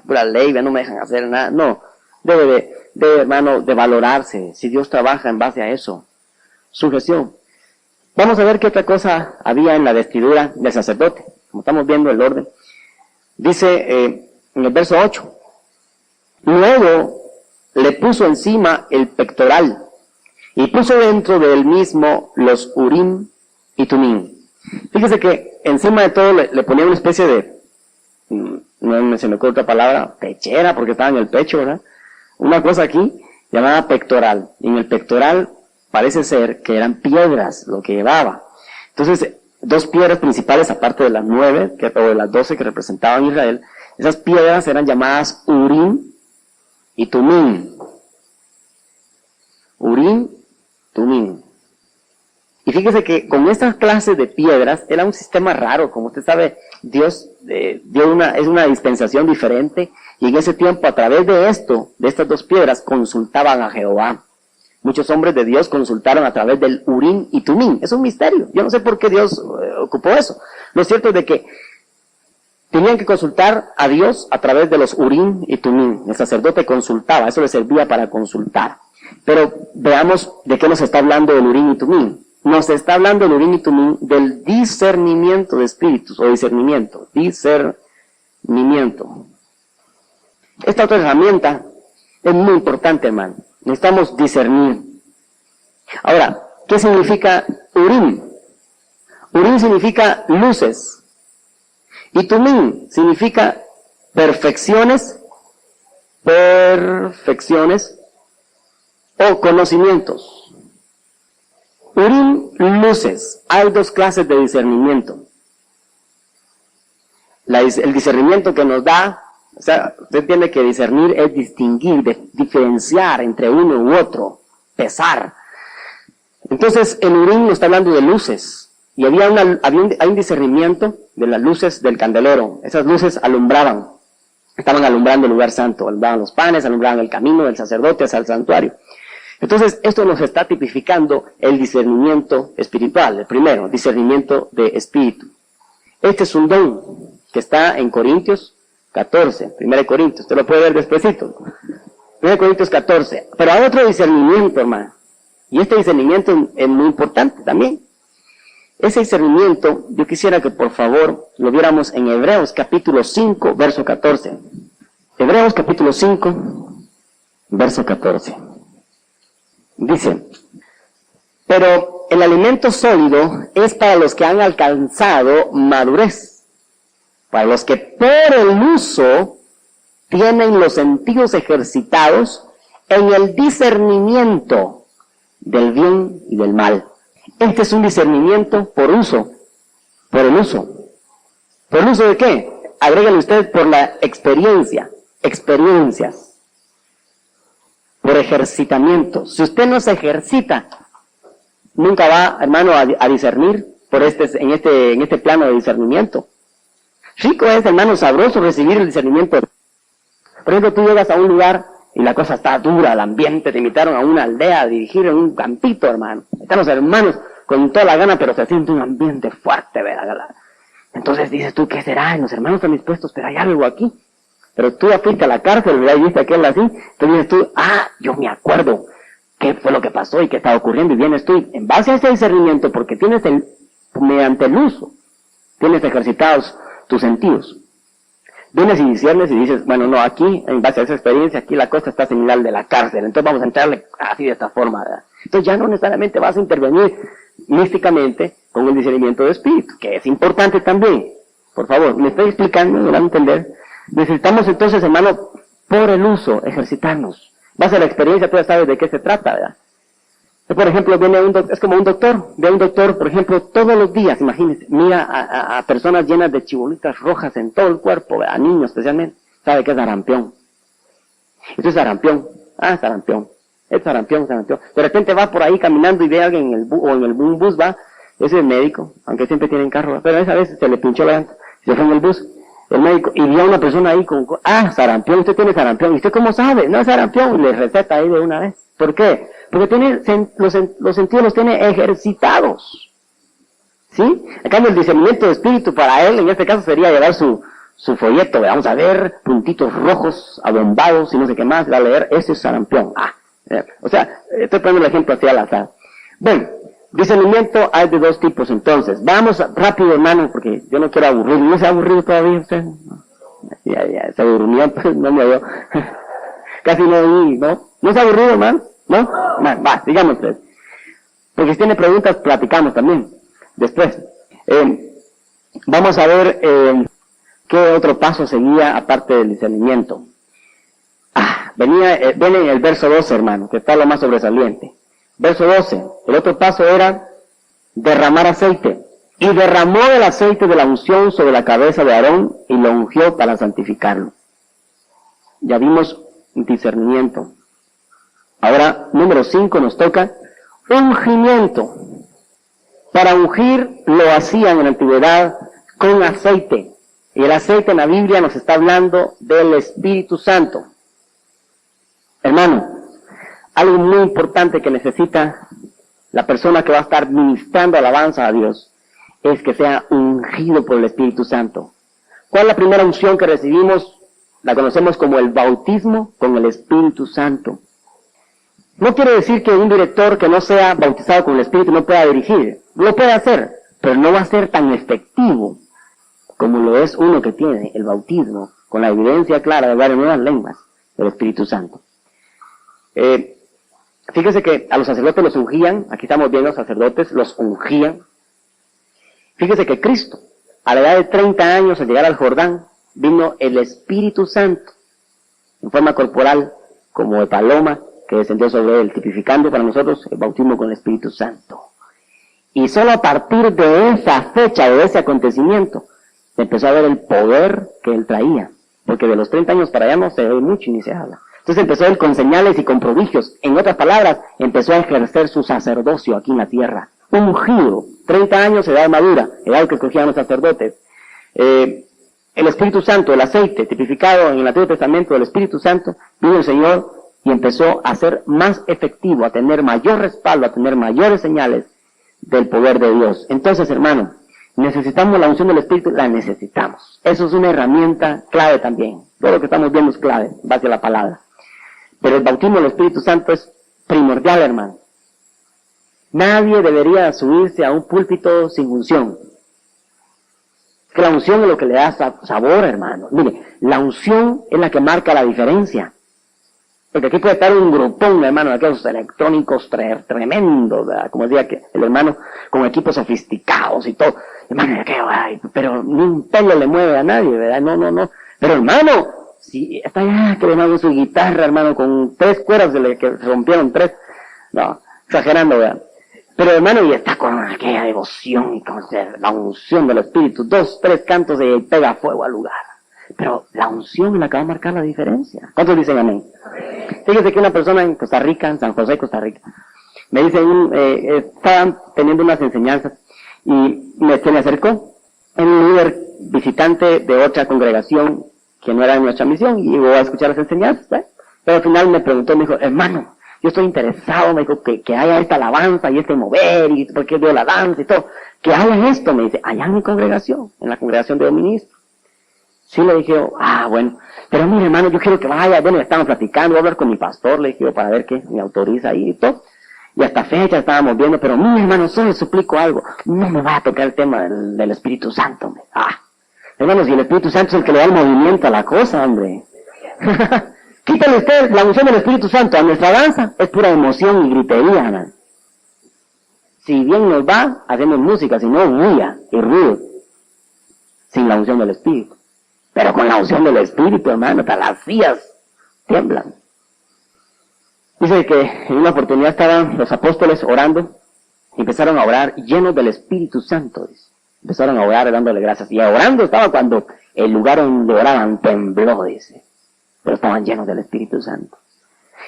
B: pura ley, no me dejan hacer nada. No, debe hermano, de valorarse, si Dios trabaja en base a eso. Sujeción. Vamos a ver qué otra cosa había en la vestidura del sacerdote, como estamos viendo el orden. Dice en el verso 8, luego le puso encima el pectoral y puso dentro del mismo los urim y tumim. Fíjese que encima de todo le ponía una especie de, no se me ocurre otra palabra, pechera, porque estaba en el pecho, ¿verdad? Una cosa aquí llamada pectoral. Y en el pectoral parece ser que eran piedras lo que llevaba. Entonces, dos piedras principales, aparte de las 9, o de las 12 que representaban Israel, esas piedras eran llamadas Urim y Tumim. Urim, Tumim. Y fíjese que con estas clases de piedras era un sistema raro, como usted sabe, Dios es una dispensación diferente, y en ese tiempo a través de estas dos piedras, consultaban a Jehová. Muchos hombres de Dios consultaron a través del Urim y Tumim. Es un misterio. Yo no sé por qué Dios ocupó eso. Lo cierto es de que tenían que consultar a Dios a través de los Urim y Tumim. El sacerdote consultaba, eso le servía para consultar. Pero veamos de qué nos está hablando el Urim y Tumim. Nos está hablando el Urim y Tumim del discernimiento de espíritus, o discernimiento. Esta otra herramienta es muy importante, hermano. Necesitamos discernir. Ahora, ¿qué significa Urim? Urim significa luces. Y Tumim significa perfecciones o conocimientos. Urim, luces. Hay dos clases de discernimiento. El discernimiento que nos da, o sea, usted tiene que discernir, es distinguir, diferenciar entre uno u otro, pesar. Entonces, el Urim nos está hablando de luces. Y hay un discernimiento de las luces del candelero. Esas luces alumbraban. Estaban alumbrando el lugar santo. Alumbraban los panes, alumbraban el camino del sacerdote hacia el santuario. Entonces, esto nos está tipificando el discernimiento espiritual. El primero, discernimiento de espíritu. Este es un don que está en Corintios 14, 1 Corintios, usted lo puede ver despuesito. 1 Corintios 14. Pero hay otro discernimiento, hermano. Y este discernimiento es muy importante también. Ese discernimiento, yo quisiera que por favor lo viéramos en Hebreos capítulo 5, verso 14. Hebreos capítulo 5, verso 14. Dice, pero el alimento sólido es para los que han alcanzado madurez, para los que por el uso tienen los sentidos ejercitados en el discernimiento del bien y del mal. Este es un discernimiento por uso, por el uso. ¿Por el uso de qué? Agrégale usted por la experiencias, por ejercitamiento. Si usted no se ejercita, nunca va, hermano, a discernir en este plano de discernimiento. Rico es, hermano, sabroso recibir el discernimiento. Por ejemplo, tú llegas a un lugar y la cosa está dura, el ambiente, te invitaron a una aldea a dirigir en un campito, hermano. Están los hermanos con toda la gana, pero se siente un ambiente fuerte, ¿verdad? Entonces dices tú, ¿qué será? Los hermanos están dispuestos, pero hay algo aquí. Pero tú ya fuiste a la cárcel, ¿verdad? Y viste aquel así. Entonces dices tú, yo me acuerdo qué fue lo que pasó y qué estaba ocurriendo. Y vienes tú, en base a ese discernimiento, porque tienes mediante el uso, tienes ejercitados tus sentidos. Vienes y discernes y dices, bueno, no, aquí, en base a esa experiencia, aquí la cosa está similar de la cárcel. Entonces vamos a entrarle así de esta forma, ¿verdad? Entonces ya no necesariamente vas a intervenir místicamente con el discernimiento de espíritu, que es importante también. Por favor, me estoy explicando, me van a entender. Necesitamos entonces, hermano, por el uso, ejercitarnos. Base a la experiencia, tú ya sabes de qué se trata, ¿verdad? Por ejemplo, es como un doctor, ve a un doctor, por ejemplo, todos los días, imagínense, mira a personas llenas de chibolitas rojas en todo el cuerpo, a niños especialmente, sabe que es sarampión. Esto es sarampión, sarampión, es sarampión. De repente va por ahí caminando y ve a alguien en un bus, va, ese es el médico, aunque siempre tienen carro, pero esa vez se le pinchó la llanta, se fue en el bus, el médico, y vio a una persona ahí con, sarampión, usted tiene sarampión, ¿y usted cómo sabe? No es sarampión, y le receta ahí de una vez. ¿Por qué? Porque los sentidos los tiene ejercitados. ¿Sí? En cambio, el discernimiento de espíritu para él, en este caso, sería llevar su folleto. Vamos a ver, puntitos rojos, abombados y no sé qué más. Va a leer, ese es sarampión. O sea, estoy poniendo el ejemplo así al azar. Bueno, discernimiento hay de dos tipos entonces. Vamos rápido, hermano, porque yo no quiero aburrir. ¿No se ha aburrido todavía usted? Ya, se aburrió, pues no me veo. Casi no oí, ¿no? ¿No se ha aburrido, hermano? ¿No? Va, digamos pues. Porque si tiene preguntas, platicamos también. Después. Vamos a ver qué otro paso seguía aparte del discernimiento. Viene en el verso 12, hermano, que está lo más sobresaliente. Verso 12. El otro paso era derramar aceite. Y derramó el aceite de la unción sobre la cabeza de Aarón y lo ungió para santificarlo. Ya vimos discernimiento. Ahora, número 5 nos toca ungimiento. Para ungir lo hacían en la antigüedad con aceite. Y el aceite en la Biblia nos está hablando del Espíritu Santo. Hermano, algo muy importante que necesita la persona que va a estar ministrando alabanza a Dios es que sea ungido por el Espíritu Santo. ¿Cuál es la primera unción que recibimos? La conocemos como el bautismo con el Espíritu Santo. No quiere decir que un director que no sea bautizado con el Espíritu no pueda dirigir. Lo puede hacer, pero no va a ser tan efectivo como lo es uno que tiene el bautismo con la evidencia clara de hablar en nuevas lenguas del Espíritu Santo. Fíjese que a los sacerdotes los ungían, aquí estamos viendo a los sacerdotes, los ungían. Fíjese que Cristo, a la edad de 30 años, al llegar al Jordán, vino el Espíritu Santo, en forma corporal, como de paloma, que descendió sobre él, tipificando para nosotros el bautismo con el Espíritu Santo. Y solo a partir de esa fecha, de ese acontecimiento, se empezó a ver el poder que él traía, porque de los 30 años para allá no se ve mucho ni se habla. Entonces empezó él con señales y con prodigios. En otras palabras, empezó a ejercer su sacerdocio aquí en la tierra. Ungido, 30 años, edad madura, edad que escogían los sacerdotes. El Espíritu Santo, el aceite, tipificado en el Antiguo Testamento del Espíritu Santo, vino el Señor y empezó a ser más efectivo, a tener mayor respaldo, a tener mayores señales del poder de Dios. Entonces, hermano, necesitamos la unción del Espíritu, la necesitamos. Eso es una herramienta clave también. Todo lo que estamos viendo es clave, en base a la palabra. Pero el bautismo del Espíritu Santo es primordial, hermano. Nadie debería subirse a un púlpito sin unción. Que la unción es lo que le da sabor, hermano. Mire, la unción es la que marca la diferencia. Porque aquí puede estar un grupón, hermano, de aquellos electrónicos tremendos, ¿verdad? Como decía que el hermano, con equipos sofisticados y todo. Hermano, pero ni un pelo le mueve a nadie, ¿verdad? No. Pero hermano, si está allá que le mando su guitarra, hermano, con 3 cuerdas que rompieron 3. No, exagerando, ¿verdad? Pero hermano, y está con aquella devoción y con la unción del Espíritu. 2, 3 cantos y pega fuego al lugar. Pero la unción es la que va a marcar la diferencia. ¿Cuántos dicen amén? Fíjese que una persona en Costa Rica, en San José, Costa Rica, me dice, estaban teniendo unas enseñanzas y se me acercó un líder visitante de otra congregación que no era de nuestra misión y llegó a escuchar las enseñanzas, ¿eh? Pero al final me preguntó, me dijo, hermano, yo estoy interesado, me dijo, que haya esta alabanza y este mover, y porque veo la danza y todo, que haya esto, me dice, allá en mi congregación, en la congregación de los ministros. Sí, le dije, bueno, pero mire hermano, yo quiero que vaya, bueno, estamos platicando, voy a hablar con mi pastor, le dije, para ver qué me autoriza ahí y todo. Y hasta fecha estábamos viendo, pero mire hermano, solo le suplico algo, no me va a tocar el tema del Espíritu Santo, hombre. Hermano, si el Espíritu Santo es el que le da el movimiento a la cosa, hombre. Quítale usted la unción del Espíritu Santo a nuestra danza, es pura emoción y gritería, hermano. Si bien nos va, hacemos música, si no, bulla y ruido, sin la unción del Espíritu. Pero con la unción del Espíritu, hermano, hasta las sillas tiemblan. Dice que en una oportunidad estaban los apóstoles orando, y empezaron a orar llenos del Espíritu Santo, dice. Empezaron a orar dándole gracias. Y orando estaba cuando el lugar donde oraban tembló, dice. Pero estaban llenos del Espíritu Santo.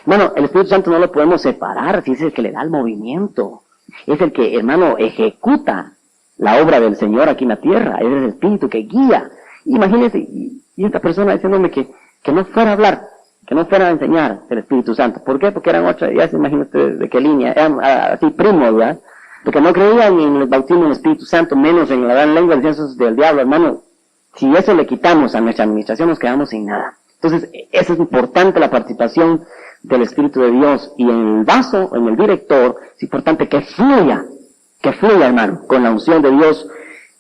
B: Bueno, el Espíritu Santo no lo podemos separar, si es el que le da el movimiento. Es el que, hermano, ejecuta la obra del Señor aquí en la tierra. Es el Espíritu que guía. Imagínense, y esta persona diciéndome que no fuera a hablar, que no fuera a enseñar el Espíritu Santo. ¿Por qué? Porque eran otras, ya se imagina usted de qué línea, eran así primos, ¿verdad? Porque no creían en el bautismo del Espíritu Santo, menos en la gran lengua de ciencias del diablo, hermano. Si eso le quitamos a nuestra administración, nos quedamos sin nada. Entonces, eso es importante, la participación del Espíritu de Dios. Y en el vaso, en el director, es importante que fluya, hermano, con la unción de Dios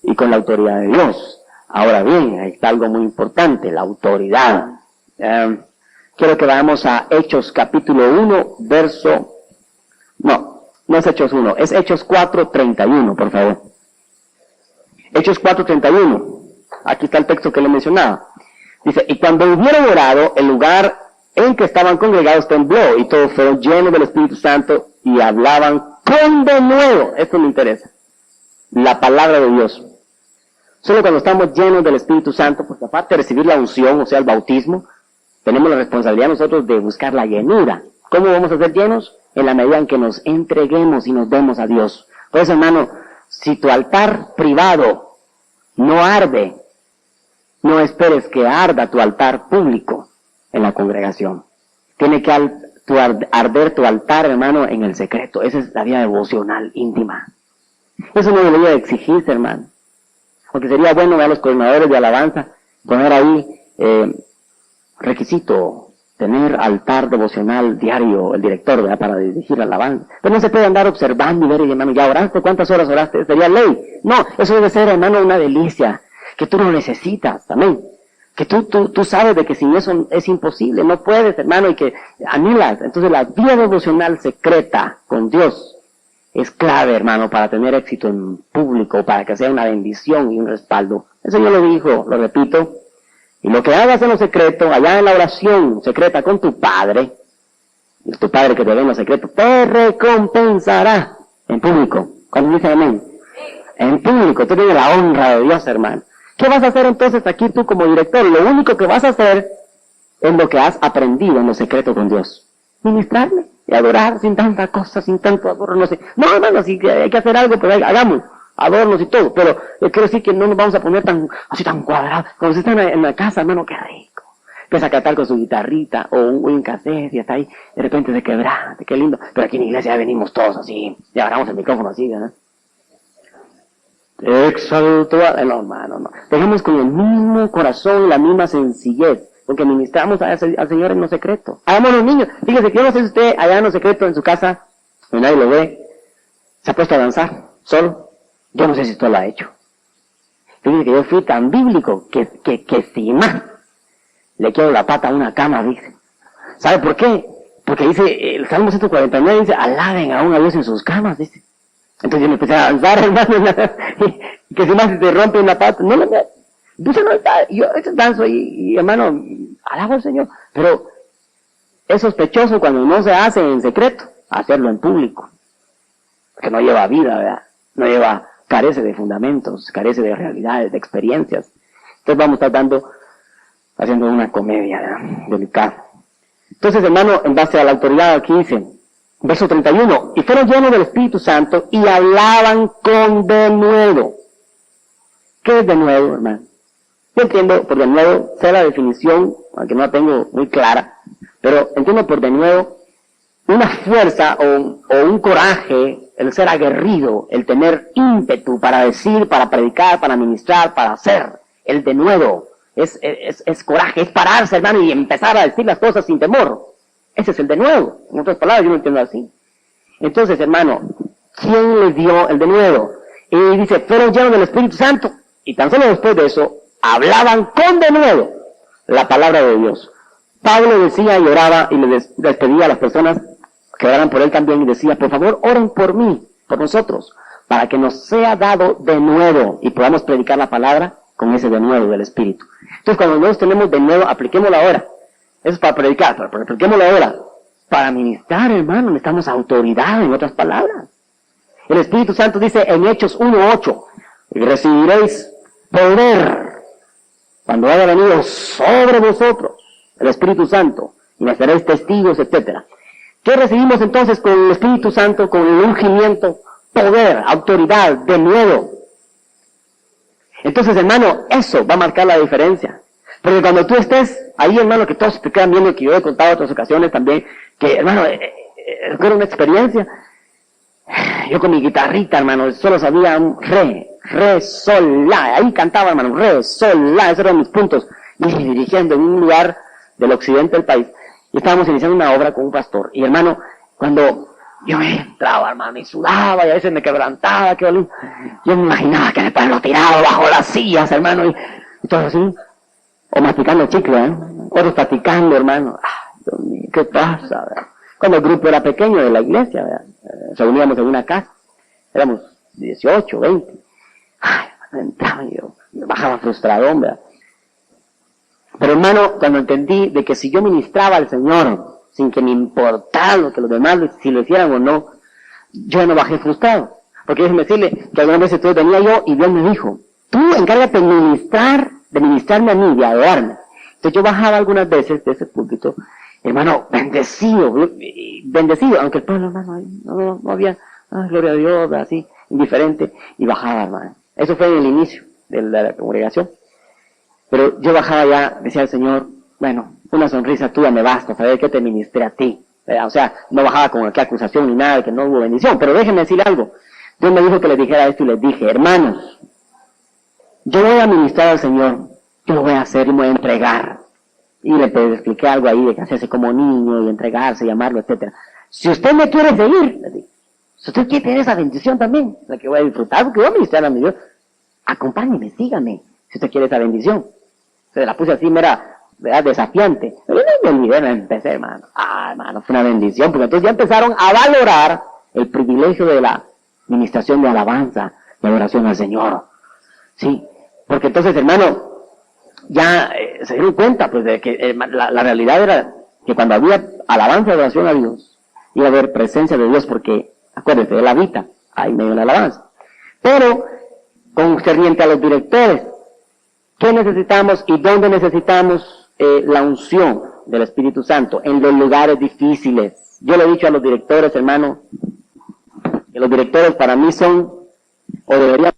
B: y con la autoridad de Dios. Ahora bien, ahí está algo muy importante, la autoridad. Quiero que vayamos a Hechos capítulo 1, verso... No es Hechos 1, es Hechos 4:31, por favor. Hechos 4:31. Aquí está el texto que le mencionaba. Dice, y cuando hubieron orado, el lugar en que estaban congregados tembló, y todos fueron llenos del Espíritu Santo, y hablaban con denuedo. Esto me interesa. La palabra de Dios. Solo cuando estamos llenos del Espíritu Santo, porque aparte de recibir la unción, o sea, el bautismo, tenemos la responsabilidad nosotros de buscar la llenura. ¿Cómo vamos a ser llenos? En la medida en que nos entreguemos y nos demos a Dios. Por eso, hermano, si tu altar privado no arde, no esperes que arda tu altar público en la congregación. Tiene que arder tu altar, hermano, en el secreto. Esa es la vida devocional íntima. Eso no debería exigirse, hermano. Porque sería bueno ver a los coordinadores de alabanza poner ahí requisito, tener altar devocional diario, el director, ¿verdad?, para dirigir la alabanza. Pero no se puede andar observando y ver, hermano, ¿ya oraste? ¿Cuántas horas oraste? Sería ley. No, eso debe ser, hermano, una delicia, que tú lo necesitas también. Que tú sabes de que sin eso es imposible, no puedes, hermano, y que anulas. Entonces la vida devocional secreta con Dios es clave, hermano, para tener éxito en público, para que sea una bendición y un respaldo. El Señor lo dijo, lo repito, y lo que hagas en lo secreto, allá en la oración secreta con tu Padre, y tu Padre que te ve en lo secreto, te recompensará en público. Cuando dice amén, en público, tú tienes la honra de Dios, hermano. ¿Qué vas a hacer entonces aquí tú como director? Lo único que vas a hacer es lo que has aprendido en lo secreto con Dios. Ministrarle y adorar sin tanta cosa, sin tanto adorno, no sé. No, hermano, si hay que hacer algo, pues hagamos, adornos y todo. Pero yo quiero decir que no nos vamos a poner así tan cuadrados. Cuando se está en la casa, hermano, qué rico. Empieza a cantar con su guitarrita o un cassette y hasta ahí, de repente se quebrante, qué lindo. Pero aquí en la iglesia ya venimos todos así, ya agarramos el micrófono así, ¿verdad? Exalto no, hermano, no. Dejemos con el mismo corazón, la misma sencillez, porque ministramos al Señor en lo secreto. Hagámoslo, niños. Fíjese que yo no sé si usted allá en lo secreto en su casa, y nadie lo ve, se ha puesto a danzar solo. Yo no sé si usted lo ha hecho. Fíjese que yo fui tan bíblico que si más le quiero la pata a una cama, dice. ¿Sabe por qué? Porque dice, el Salmo 149 dice, alaben aún a Dios en sus camas, dice. Entonces yo me empecé a danzar, hermano, que si más se rompe una pata, no me... Entonces no está, yo danzo y hermano, alabo al Señor, pero es sospechoso cuando no se hace en secreto, hacerlo en público, que no lleva vida, ¿verdad? No lleva, carece de fundamentos, carece de realidades, de experiencias. Entonces vamos a estar haciendo una comedia, ¿verdad? Delicada. Entonces, hermano, en base a la autoridad aquí dice, verso 31, y fueron llenos del Espíritu Santo y hablaban con denuedo. ¿Qué es denuedo, hermano? Yo entiendo por denuedo, sé la definición, aunque no la tengo muy clara, pero entiendo por denuedo una fuerza o un coraje, el ser aguerrido, el tener ímpetu para decir, para predicar, para ministrar, para hacer. El denuedo es coraje, es pararse, hermano, y empezar a decir las cosas sin temor. Ese es el denuedo. En otras palabras, yo lo entiendo así. Entonces, hermano, ¿quién les dio el denuedo? Y dice, fueron llenos del Espíritu Santo. Y tan solo después de eso, hablaban con denuedo la palabra de Dios. Pablo decía y oraba y le despedía a las personas que oraran por él también y decía, por favor, oren por mí, por nosotros, para que nos sea dado denuedo y podamos predicar la palabra con ese denuedo del Espíritu. Entonces, cuando nosotros tenemos denuedo, apliquémoslo ahora. Eso es para predicar, pero apliquémoslo ahora. Para ministrar, hermano, necesitamos autoridad, en otras palabras. El Espíritu Santo dice en Hechos 1:8, y recibiréis poder cuando haya venido sobre vosotros el Espíritu Santo, y me seréis testigos, etc. ¿Qué recibimos entonces con el Espíritu Santo, con el ungimiento? Poder, autoridad, denuedo. Entonces, hermano, eso va a marcar la diferencia. Porque cuando tú estés ahí, hermano, que todos te quedan viendo, que yo he contado en otras ocasiones también, que, hermano, recuerdo una experiencia. Yo con mi guitarrita, hermano, solo sabía un re, sol, la. Ahí cantaba, hermano, re, sol, la. Esos eran mis puntos. Y dirigiendo en un lugar del occidente del país. Y estábamos iniciando una obra con un pastor. Y, hermano, cuando yo me entraba, hermano, y sudaba, y a veces me quebrantaba, yo me imaginaba que me lo tirado bajo las sillas, hermano, y todo así. O masticando chicle, ¿eh? Otros platicando, hermano. Ay, Dios mío, ¿qué pasa, verdad? Cuando el grupo era pequeño de la iglesia, ¿verdad? Reuníamos en una casa. Éramos 18, 20. Ay, hermano, entraba y yo me bajaba frustradón, ¿verdad? Pero, hermano, cuando entendí de que si yo ministraba al Señor, sin que me importara lo que los demás, si lo hicieran o no, yo no bajé frustrado. Porque déjeme decirle que algunas veces entonces venía yo y Dios me dijo, tú encárgate de ministrarme a mí, de adorarme. Entonces yo bajaba algunas veces de ese púlpito, hermano, bendecido, aunque el pueblo, hermano, no había, gloria a Dios, así, indiferente, y bajaba, hermano. Eso fue en el inicio de la congregación. Pero yo bajaba ya, decía el Señor, bueno, una sonrisa tuya me basta, saber que te ministré a ti. O sea, no bajaba con aquella acusación ni nada, de que no hubo bendición. Pero déjenme decir algo. Dios me dijo que les dijera esto y les dije, hermanos, yo voy a ministrar al Señor, yo lo voy a hacer y me voy a entregar. Y le expliqué algo ahí de que hacerse como niño y entregarse, llamarlo, etc. Si usted me quiere seguir, le digo, si usted quiere tener esa bendición también, la que voy a disfrutar, porque voy a ministrar a mi Dios, acompáñeme, sígame, si usted quiere esa bendición. Se la puse así, mera, ¿verdad? Desafiante. Pero yo no me olvidé, me empecé, hermano. Hermano, fue una bendición, porque entonces ya empezaron a valorar el privilegio de la ministración de alabanza, de adoración al Señor. Sí, porque entonces, hermano, ya se dieron cuenta, pues, de que la realidad era que cuando había alabanza y adoración a Dios, iba a haber presencia de Dios, porque, acuérdense, Él habita ahí medio de la alabanza. Pero, concerniente a los directores, ¿qué necesitamos y dónde necesitamos la unción del Espíritu Santo? En los lugares difíciles. Yo le he dicho a los directores, hermano, que los directores para mí son, o deberían